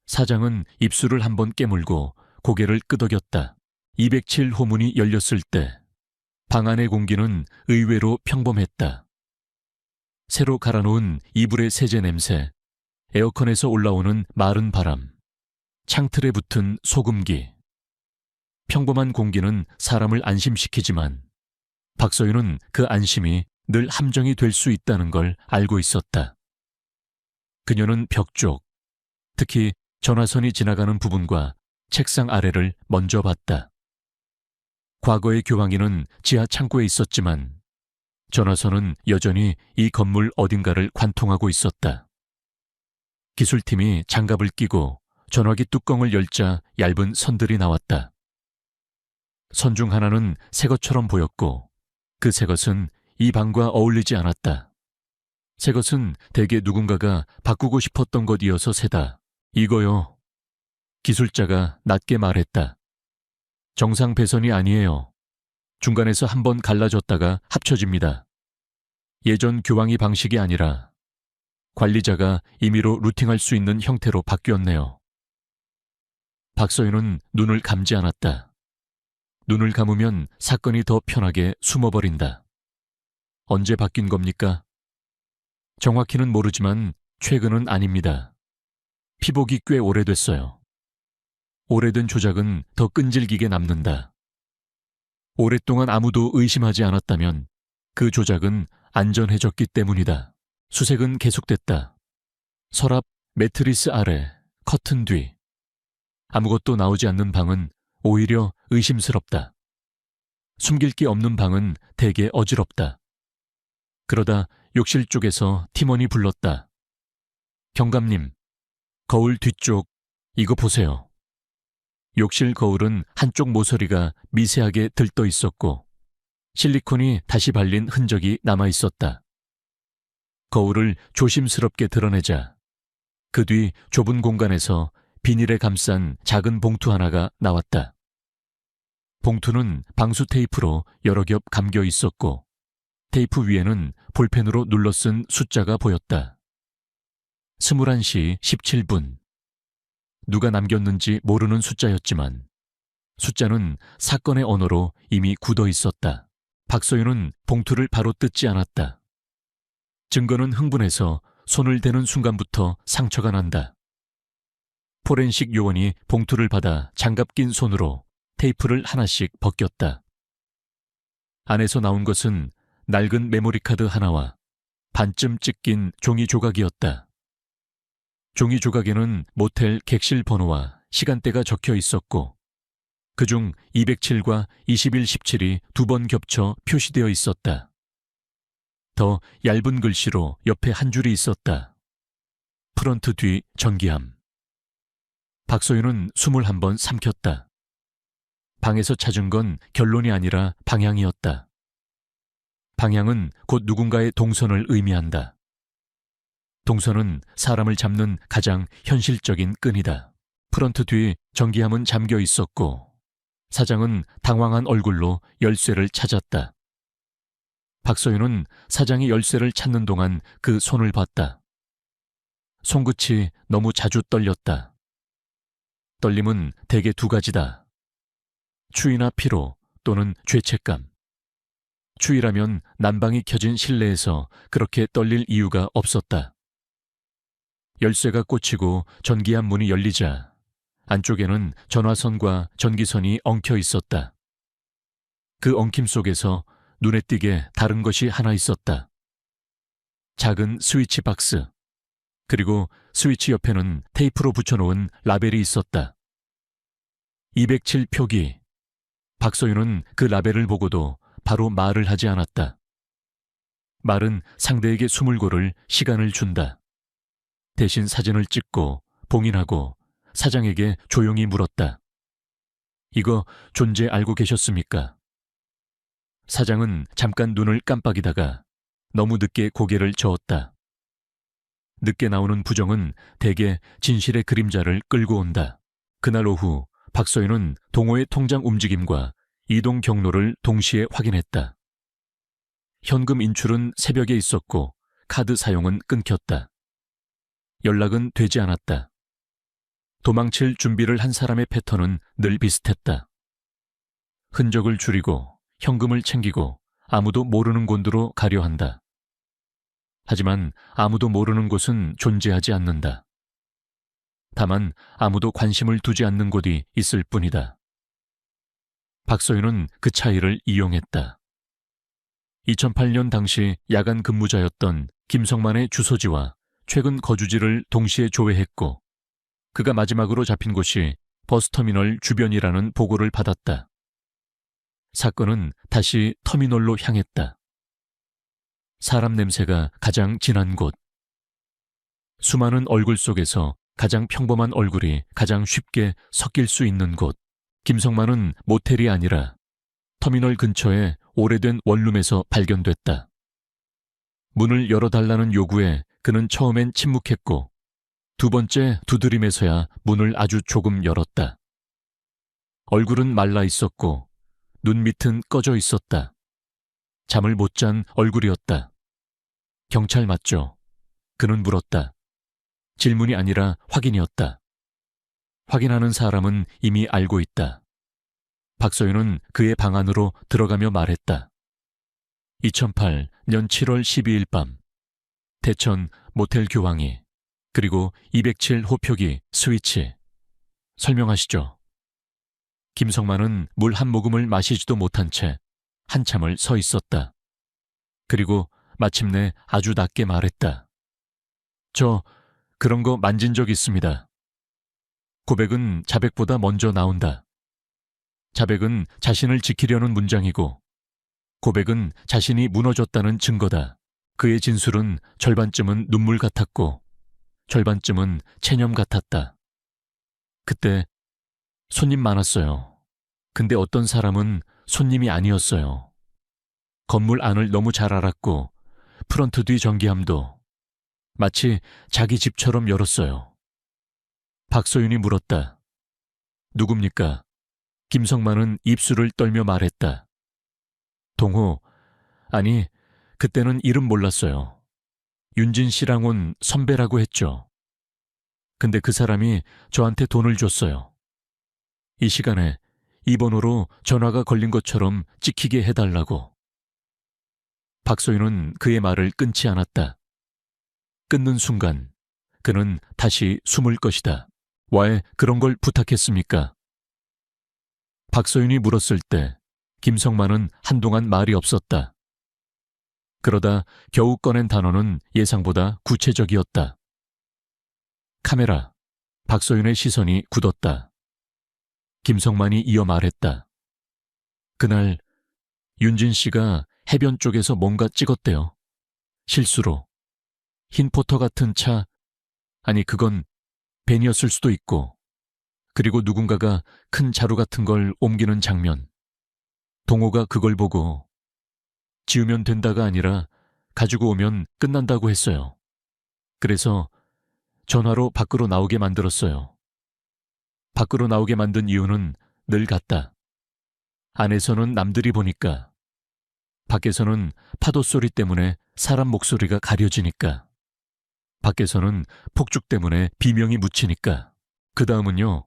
사장은 입술을 한번 깨물고 고개를 끄덕였다. 207호 문이 열렸을 때 방 안의 공기는 의외로 평범했다. 새로 갈아놓은 이불의 세제 냄새, 에어컨에서 올라오는 마른 바람, 창틀에 붙은 소금기. 평범한 공기는 사람을 안심시키지만 박소윤은 그 안심이 늘 함정이 될 수 있다는 걸 알고 있었다. 그녀는 벽 쪽, 특히 전화선이 지나가는 부분과 책상 아래를 먼저 봤다. 과거의 교황이는 지하 창고에 있었지만 전화선은 여전히 이 건물 어딘가를 관통하고 있었다. 기술팀이 장갑을 끼고 전화기 뚜껑을 열자 얇은 선들이 나왔다. 선 중 하나는 새 것처럼 보였고 그 새 것은 이 방과 어울리지 않았다. 새 것은 대개 누군가가 바꾸고 싶었던 것이어서 새다. 이거요. 기술자가 낮게 말했다. 정상 배선이 아니에요. 중간에서 한번 갈라졌다가 합쳐집니다. 예전 교황이 방식이 아니라 관리자가 임의로 루팅할 수 있는 형태로 바뀌었네요. 박소윤은 눈을 감지 않았다. 눈을 감으면 사건이 더 편하게 숨어버린다. 언제 바뀐 겁니까? 정확히는 모르지만 최근은 아닙니다. 피복이 꽤 오래됐어요. 오래된 조작은 더 끈질기게 남는다. 오랫동안 아무도 의심하지 않았다면 그 조작은 안전해졌기 때문이다. 수색은 계속됐다. 서랍, 매트리스 아래, 커튼 뒤. 아무것도 나오지 않는 방은 오히려 의심스럽다. 숨길 게 없는 방은 되게 어지럽다. 그러다 욕실 쪽에서 팀원이 불렀다. 경감님, 거울 뒤쪽 이거 보세요. 욕실 거울은 한쪽 모서리가 미세하게 들떠 있었고 실리콘이 다시 발린 흔적이 남아 있었다. 거울을 조심스럽게 드러내자 그 뒤 좁은 공간에서 비닐에 감싼 작은 봉투 하나가 나왔다. 봉투는 방수 테이프로 여러 겹 감겨 있었고 테이프 위에는 볼펜으로 눌러 쓴 숫자가 보였다. 21시 17분. 누가 남겼는지 모르는 숫자였지만 숫자는 사건의 언어로 이미 굳어 있었다. 박소윤은 봉투를 바로 뜯지 않았다. 증거는 흥분해서 손을 대는 순간부터 상처가 난다. 포렌식 요원이 봉투를 받아 장갑 낀 손으로 테이프를 하나씩 벗겼다. 안에서 나온 것은 낡은 메모리 카드 하나와 반쯤 찢긴 종이 조각이었다. 종이 조각에는 모텔 객실 번호와 시간대가 적혀 있었고 그중 207과 2117이 2번 겹쳐 표시되어 있었다. 더 얇은 글씨로 옆에 한 줄이 있었다. 프런트 뒤 전기함. 박소윤은 숨을 한번 삼켰다. 방에서 찾은 건 결론이 아니라 방향이었다. 방향은 곧 누군가의 동선을 의미한다. 동선은 사람을 잡는 가장 현실적인 끈이다. 프런트 뒤 전기함은 잠겨 있었고 사장은 당황한 얼굴로 열쇠를 찾았다. 박소윤은 사장이 열쇠를 찾는 동안 그 손을 봤다. 손끝이 너무 자주 떨렸다. 떨림은 대개 두 가지다. 추위나 피로 또는 죄책감. 추위라면 난방이 켜진 실내에서 그렇게 떨릴 이유가 없었다. 열쇠가 꽂히고 전기함 문이 열리자 안쪽에는 전화선과 전기선이 엉켜 있었다. 그 엉킴 속에서 눈에 띄게 다른 것이 하나 있었다. 작은 스위치 박스. 그리고 스위치 옆에는 테이프로 붙여놓은 라벨이 있었다. 207 표기. 박소윤은 그 라벨을 보고도 바로 말을 하지 않았다. 말은 상대에게 숨을 고를 시간을 준다. 대신 사진을 찍고 봉인하고 사장에게 조용히 물었다. 이거 존재 알고 계셨습니까? 사장은 잠깐 눈을 깜빡이다가 너무 늦게 고개를 저었다. 늦게 나오는 부정은 대개 진실의 그림자를 끌고 온다. 그날 오후 박소윤은 동호회 통장 움직임과 이동 경로를 동시에 확인했다. 현금 인출은 새벽에 있었고 카드 사용은 끊겼다. 연락은 되지 않았다. 도망칠 준비를 한 사람의 패턴은 늘 비슷했다. 흔적을 줄이고 현금을 챙기고 아무도 모르는 곳으로 가려 한다. 하지만 아무도 모르는 곳은 존재하지 않는다. 다만 아무도 관심을 두지 않는 곳이 있을 뿐이다. 박소윤은 그 차이를 이용했다. 2008년 당시 야간 근무자였던 김성만의 주소지와 최근 거주지를 동시에 조회했고 그가 마지막으로 잡힌 곳이 버스터미널 주변이라는 보고를 받았다. 사건은 다시 터미널로 향했다. 사람 냄새가 가장 진한 곳. 수많은 얼굴 속에서 가장 평범한 얼굴이 가장 쉽게 섞일 수 있는 곳. 김성만은 모텔이 아니라 터미널 근처의 오래된 원룸에서 발견됐다. 문을 열어달라는 요구에 그는 처음엔 침묵했고 두 번째 두드림에서야 문을 아주 조금 열었다. 얼굴은 말라 있었고 눈 밑은 꺼져 있었다. 잠을 못 잔 얼굴이었다. 경찰 맞죠? 그는 물었다. 질문이 아니라 확인이었다. 확인하는 사람은 이미 알고 있다. 박소윤은 그의 방 안으로 들어가며 말했다. 2008년 7월 12일 밤 대천 모텔 교황이 그리고 207 호표기 스위치. 설명하시죠. 김성만은 물 한 모금을 마시지도 못한 채 한참을 서 있었다. 그리고 마침내 아주 낮게 말했다. 저 그런 거 만진 적 있습니다. 고백은 자백보다 먼저 나온다. 자백은 자신을 지키려는 문장이고 고백은 자신이 무너졌다는 증거다. 그의 진술은 절반쯤은 눈물 같았고 절반쯤은 체념 같았다. 그때 손님 많았어요. 근데 어떤 사람은 손님이 아니었어요. 건물 안을 너무 잘 알았고 프런트 뒤 전기함도 마치 자기 집처럼 열었어요. 박소윤이 물었다. 누굽니까? 김성만은 입술을 떨며 말했다. 동호, 아니, 그때는 이름 몰랐어요. 윤진 씨랑 온 선배라고 했죠. 근데 그 사람이 저한테 돈을 줬어요. 이 시간에 이 번호로 전화가 걸린 것처럼 찍히게 해달라고. 박소윤은 그의 말을 끊지 않았다. 끊는 순간 그는 다시 숨을 것이다. 왜 그런 걸 부탁했습니까? 박소윤이 물었을 때 김성만은 한동안 말이 없었다. 그러다 겨우 꺼낸 단어는 예상보다 구체적이었다. 카메라. 박소윤의 시선이 굳었다. 김성만이 이어 말했다. 그날 윤진 씨가 해변 쪽에서 뭔가 찍었대요. 실수로. 흰 포터 같은 차, 아니 그건 벤이었을 수도 있고, 그리고 누군가가 큰 자루 같은 걸 옮기는 장면. 동호가 그걸 보고 지우면 된다가 아니라 가지고 오면 끝난다고 했어요. 그래서 전화로 밖으로 나오게 만들었어요. 밖으로 나오게 만든 이유는 늘 같다. 안에서는 남들이 보니까, 밖에서는 파도 소리 때문에 사람 목소리가 가려지니까, 밖에서는 폭죽 때문에 비명이 묻히니까. 그 다음은요.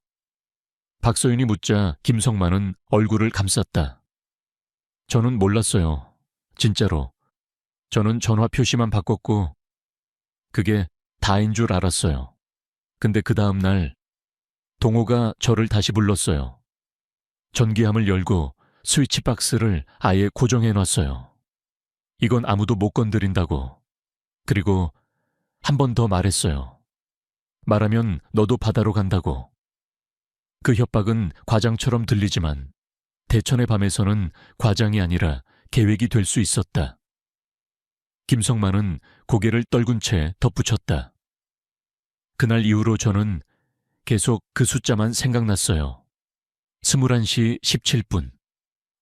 박소윤이 묻자 김성만은 얼굴을 감쌌다. 저는 몰랐어요. 진짜로. 저는 전화 표시만 바꿨고 그게 다인 줄 알았어요. 근데 그 다음 날 동호가 저를 다시 불렀어요. 전기함을 열고 스위치 박스를 아예 고정해 놨어요. 이건 아무도 못 건드린다고. 그리고 한 번 더 말했어요. 말하면 너도 바다로 간다고. 그 협박은 과장처럼 들리지만 대천의 밤에서는 과장이 아니라 계획이 될 수 있었다. 김성만은 고개를 떨군 채 덧붙였다. 그날 이후로 저는 계속 그 숫자만 생각났어요. 21시 17분.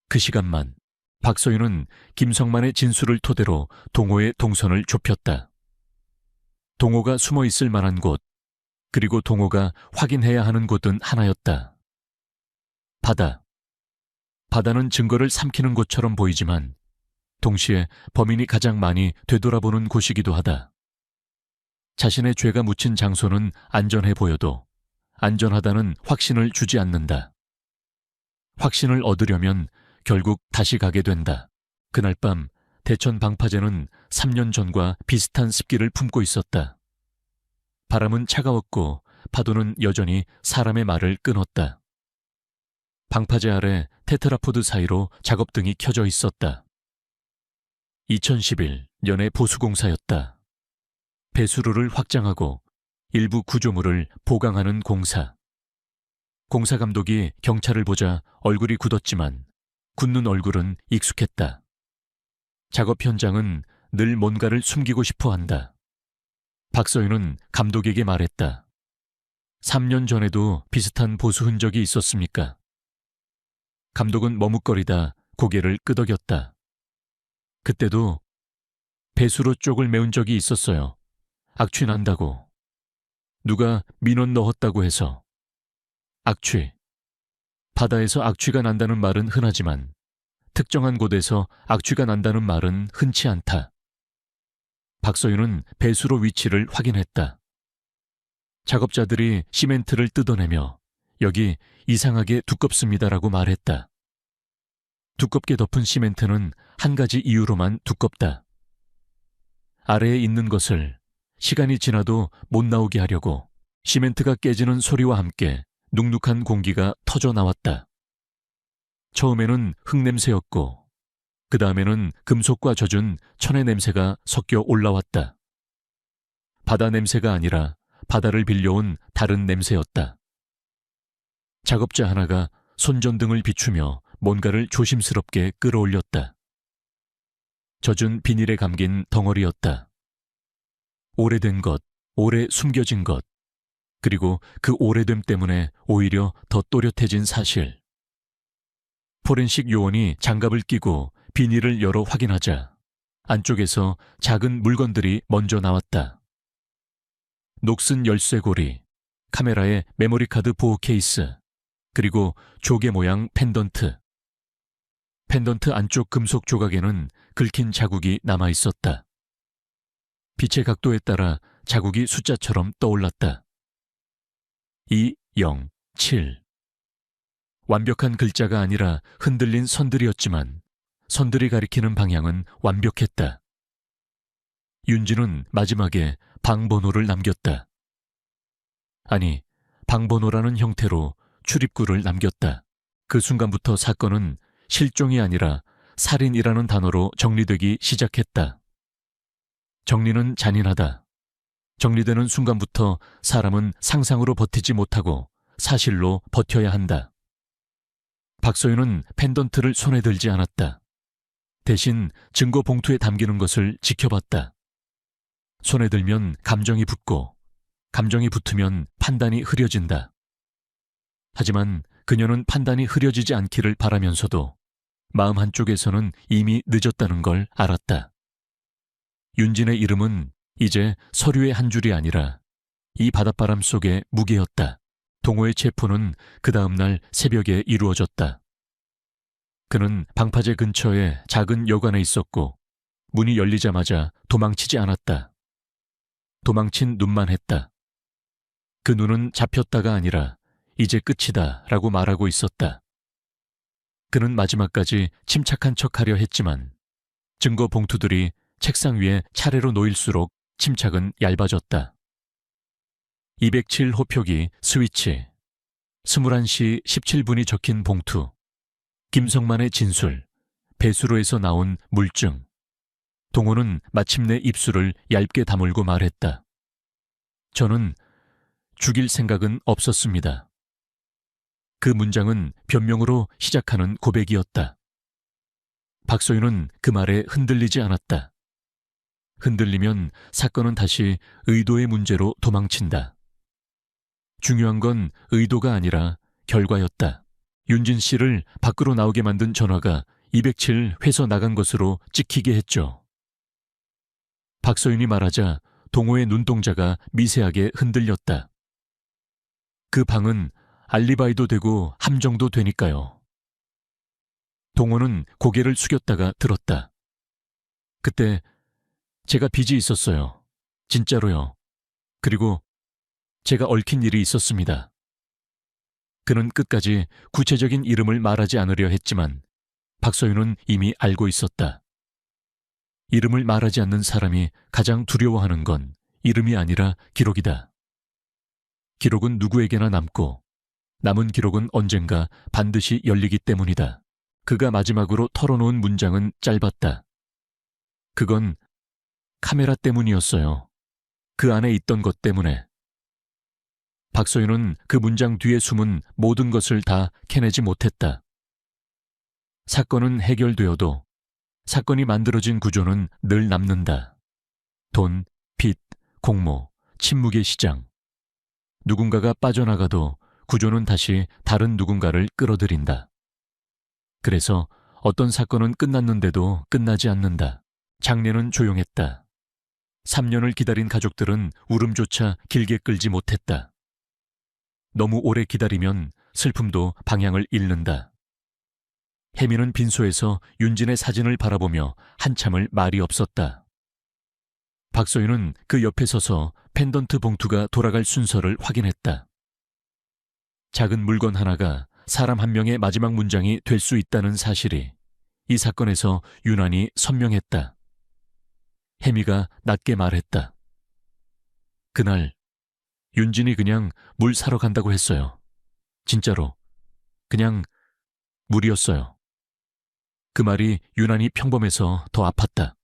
그 시간만. 박소윤은 김성만의 진술을 토대로 동호의 동선을 좁혔다. 동호가 숨어 있을 만한 곳, 그리고 동호가 확인해야 하는 곳은 하나였다. 바다. 바다는 증거를 삼키는 곳처럼 보이지만 동시에 범인이 가장 많이 되돌아보는 곳이기도 하다. 자신의 죄가 묻힌 장소는 안전해 보여도 안전하다는 확신을 주지 않는다. 확신을 얻으려면 결국 다시 가게 된다. 그날 밤 대천 방파제는 3년 전과 비슷한 습기를 품고 있었다. 바람은 차가웠고 파도는 여전히 사람의 말을 끊었다. 방파제 아래 테트라포드 사이로 작업등이 켜져 있었다. 2011 년의 보수공사였다. 배수로를 확장하고 일부 구조물을 보강하는 공사. 공사 감독이 경찰을 보자 얼굴이 굳었지만 굳는 얼굴은 익숙했다. 작업 현장은 늘 뭔가를 숨기고 싶어 한다. 박소윤은 감독에게 말했다. 3년 전에도 비슷한 보수 흔적이 있었습니까? 감독은 머뭇거리다 고개를 끄덕였다. 그때도 배수로 쪽을 메운 적이 있었어요. 악취 난다고. 누가 민원 넣었다고 해서. 악취. 바다에서 악취가 난다는 말은 흔하지만 특정한 곳에서 악취가 난다는 말은 흔치 않다. 박소윤은 배수로 위치를 확인했다. 작업자들이 시멘트를 뜯어내며 여기 이상하게 두껍습니다라고 말했다. 두껍게 덮은 시멘트는 한 가지 이유로만 두껍다. 아래에 있는 것을 시간이 지나도 못 나오게 하려고 시멘트가 깨지는 소리와 함께 눅눅한 공기가 터져 나왔다. 처음에는 흙냄새였고 그 다음에는 금속과 젖은 천의 냄새가 섞여 올라왔다. 바다 냄새가 아니라 바다를 빌려온 다른 냄새였다. 작업자 하나가 손전등을 비추며 뭔가를 조심스럽게 끌어올렸다. 젖은 비닐에 감긴 덩어리였다. 오래된 것, 오래 숨겨진 것, 그리고 그 오래됨 때문에 오히려 더 또렷해진 사실. 포렌식 요원이 장갑을 끼고 비닐을 열어 확인하자 안쪽에서 작은 물건들이 먼저 나왔다. 녹슨 열쇠고리, 카메라의 메모리카드 보호 케이스, 그리고 조개 모양 펜던트. 펜던트 안쪽 금속 조각에는 긁힌 자국이 남아 있었다. 빛의 각도에 따라 자국이 숫자처럼 떠올랐다. 2, 0, 7. 완벽한 글자가 아니라 흔들린 선들이었지만 선들이 가리키는 방향은 완벽했다. 윤진은 마지막에 방번호를 남겼다. 아니, 방번호라는 형태로 출입구를 남겼다. 그 순간부터 사건은 실종이 아니라 살인이라는 단어로 정리되기 시작했다. 정리는 잔인하다. 정리되는 순간부터 사람은 상상으로 버티지 못하고 사실로 버텨야 한다. 박소윤은 펜던트를 손에 들지 않았다. 대신 증거 봉투에 담기는 것을 지켜봤다. 손에 들면 감정이 붙고 감정이 붙으면 판단이 흐려진다. 하지만 그녀는 판단이 흐려지지 않기를 바라면서도 마음 한쪽에서는 이미 늦었다는 걸 알았다. 윤진의 이름은 이제 서류의 한 줄이 아니라 이 바닷바람 속의 무게였다. 동호의 체포는 그 다음날 새벽에 이루어졌다. 그는 방파제 근처에 작은 여관에 있었고 문이 열리자마자 도망치지 않았다. 도망친 눈만 했다. 그 눈은 잡혔다가 아니라 이제 끝이다 라고 말하고 있었다. 그는 마지막까지 침착한 척하려 했지만 증거 봉투들이 책상 위에 차례로 놓일수록 침착은 얇아졌다. 207 호표기 스위치, 21시 17분이 적힌 봉투, 김성만의 진술, 배수로에서 나온 물증. 동호는 마침내 입술을 얇게 다물고 말했다. 저는 죽일 생각은 없었습니다. 그 문장은 변명으로 시작하는 고백이었다. 박소윤은 그 말에 흔들리지 않았다. 흔들리면 사건은 다시 의도의 문제로 도망친다. 중요한 건 의도가 아니라 결과였다. 윤진 씨를 밖으로 나오게 만든 전화가 207 회서 나간 것으로 찍히게 했죠. 박소윤이 말하자 동호의 눈동자가 미세하게 흔들렸다. 그 방은 알리바이도 되고 함정도 되니까요. 동호는 고개를 숙였다가 들었다. 그때 제가 빚이 있었어요. 진짜로요. 그리고 제가 얽힌 일이 있었습니다. 그는 끝까지 구체적인 이름을 말하지 않으려 했지만 박소윤은 이미 알고 있었다. 이름을 말하지 않는 사람이 가장 두려워하는 건 이름이 아니라 기록이다. 기록은 누구에게나 남고 남은 기록은 언젠가 반드시 열리기 때문이다. 그가 마지막으로 털어놓은 문장은 짧았다. 그건 카메라 때문이었어요. 그 안에 있던 것 때문에. 박소윤은 그 문장 뒤에 숨은 모든 것을 다 캐내지 못했다. 사건은 해결되어도 사건이 만들어진 구조는 늘 남는다. 돈, 빚, 공모, 침묵의 시장. 누군가가 빠져나가도 구조는 다시 다른 누군가를 끌어들인다. 그래서 어떤 사건은 끝났는데도 끝나지 않는다. 장례는 조용했다. 3년을 기다린 가족들은 울음조차 길게 끌지 못했다. 너무 오래 기다리면 슬픔도 방향을 잃는다. 혜미는 빈소에서 윤진의 사진을 바라보며 한참을 말이 없었다. 박소윤은 그 옆에 서서 펜던트 봉투가 돌아갈 순서를 확인했다. 작은 물건 하나가 사람 한 명의 마지막 문장이 될 수 있다는 사실이 이 사건에서 유난히 선명했다. 혜미가 낮게 말했다. 그날 윤진이 그냥 물 사러 간다고 했어요. 진짜로. 그냥 물이었어요. 그 말이 유난히 평범해서 더 아팠다.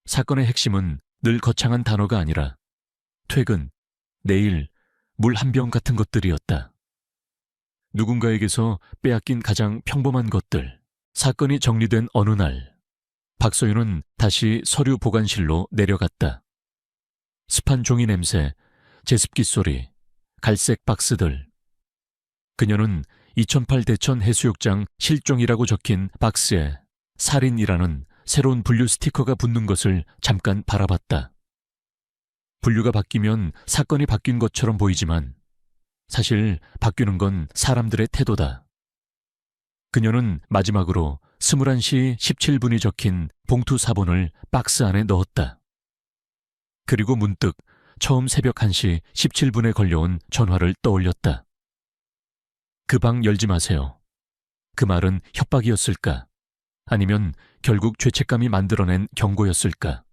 사건의 핵심은 늘 거창한 단어가 아니라 퇴근, 내일, 물 한 병 같은 것들이었다. 누군가에게서 빼앗긴 가장 평범한 것들. 사건이 정리된 어느 날, 박소윤은 다시 서류 보관실로 내려갔다. 습한 종이 냄새, 제습기 소리, 갈색 박스들. 그녀는 2008 대천 해수욕장 실종이라고 적힌 박스에 살인이라는 새로운 분류 스티커가 붙는 것을 잠깐 바라봤다. 분류가 바뀌면 사건이 바뀐 것처럼 보이지만 사실 바뀌는 건 사람들의 태도다. 그녀는 마지막으로 21시 17분이 적힌 봉투 사본을 박스 안에 넣었다. 그리고 문득 처음 새벽 1시 17분에 걸려온 전화를 떠올렸다. 그 방 열지 마세요. 그 말은 협박이었을까? 아니면 결국 죄책감이 만들어낸 경고였을까?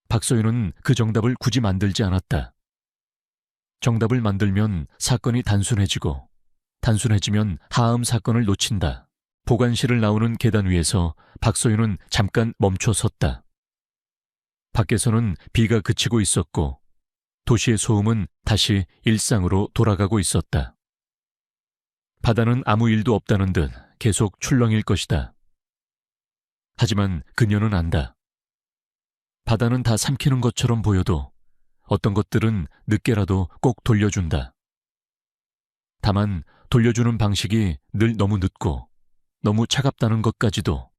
박소윤은 그 정답을 굳이 만들지 않았다. 정답을 만들면 사건이 단순해지고, 단순해지면 하음 사건을 놓친다. 보관실을 나오는 계단 위에서 박소윤은 잠깐 멈춰 섰다. 밖에서는 비가 그치고 있었고 도시의 소음은 다시 일상으로 돌아가고 있었다. 바다는 아무 일도 없다는 듯 계속 출렁일 것이다. 하지만 그녀는 안다. 바다는 다 삼키는 것처럼 보여도 어떤 것들은 늦게라도 꼭 돌려준다. 다만 돌려주는 방식이 늘 너무 늦고 너무 차갑다는 것까지도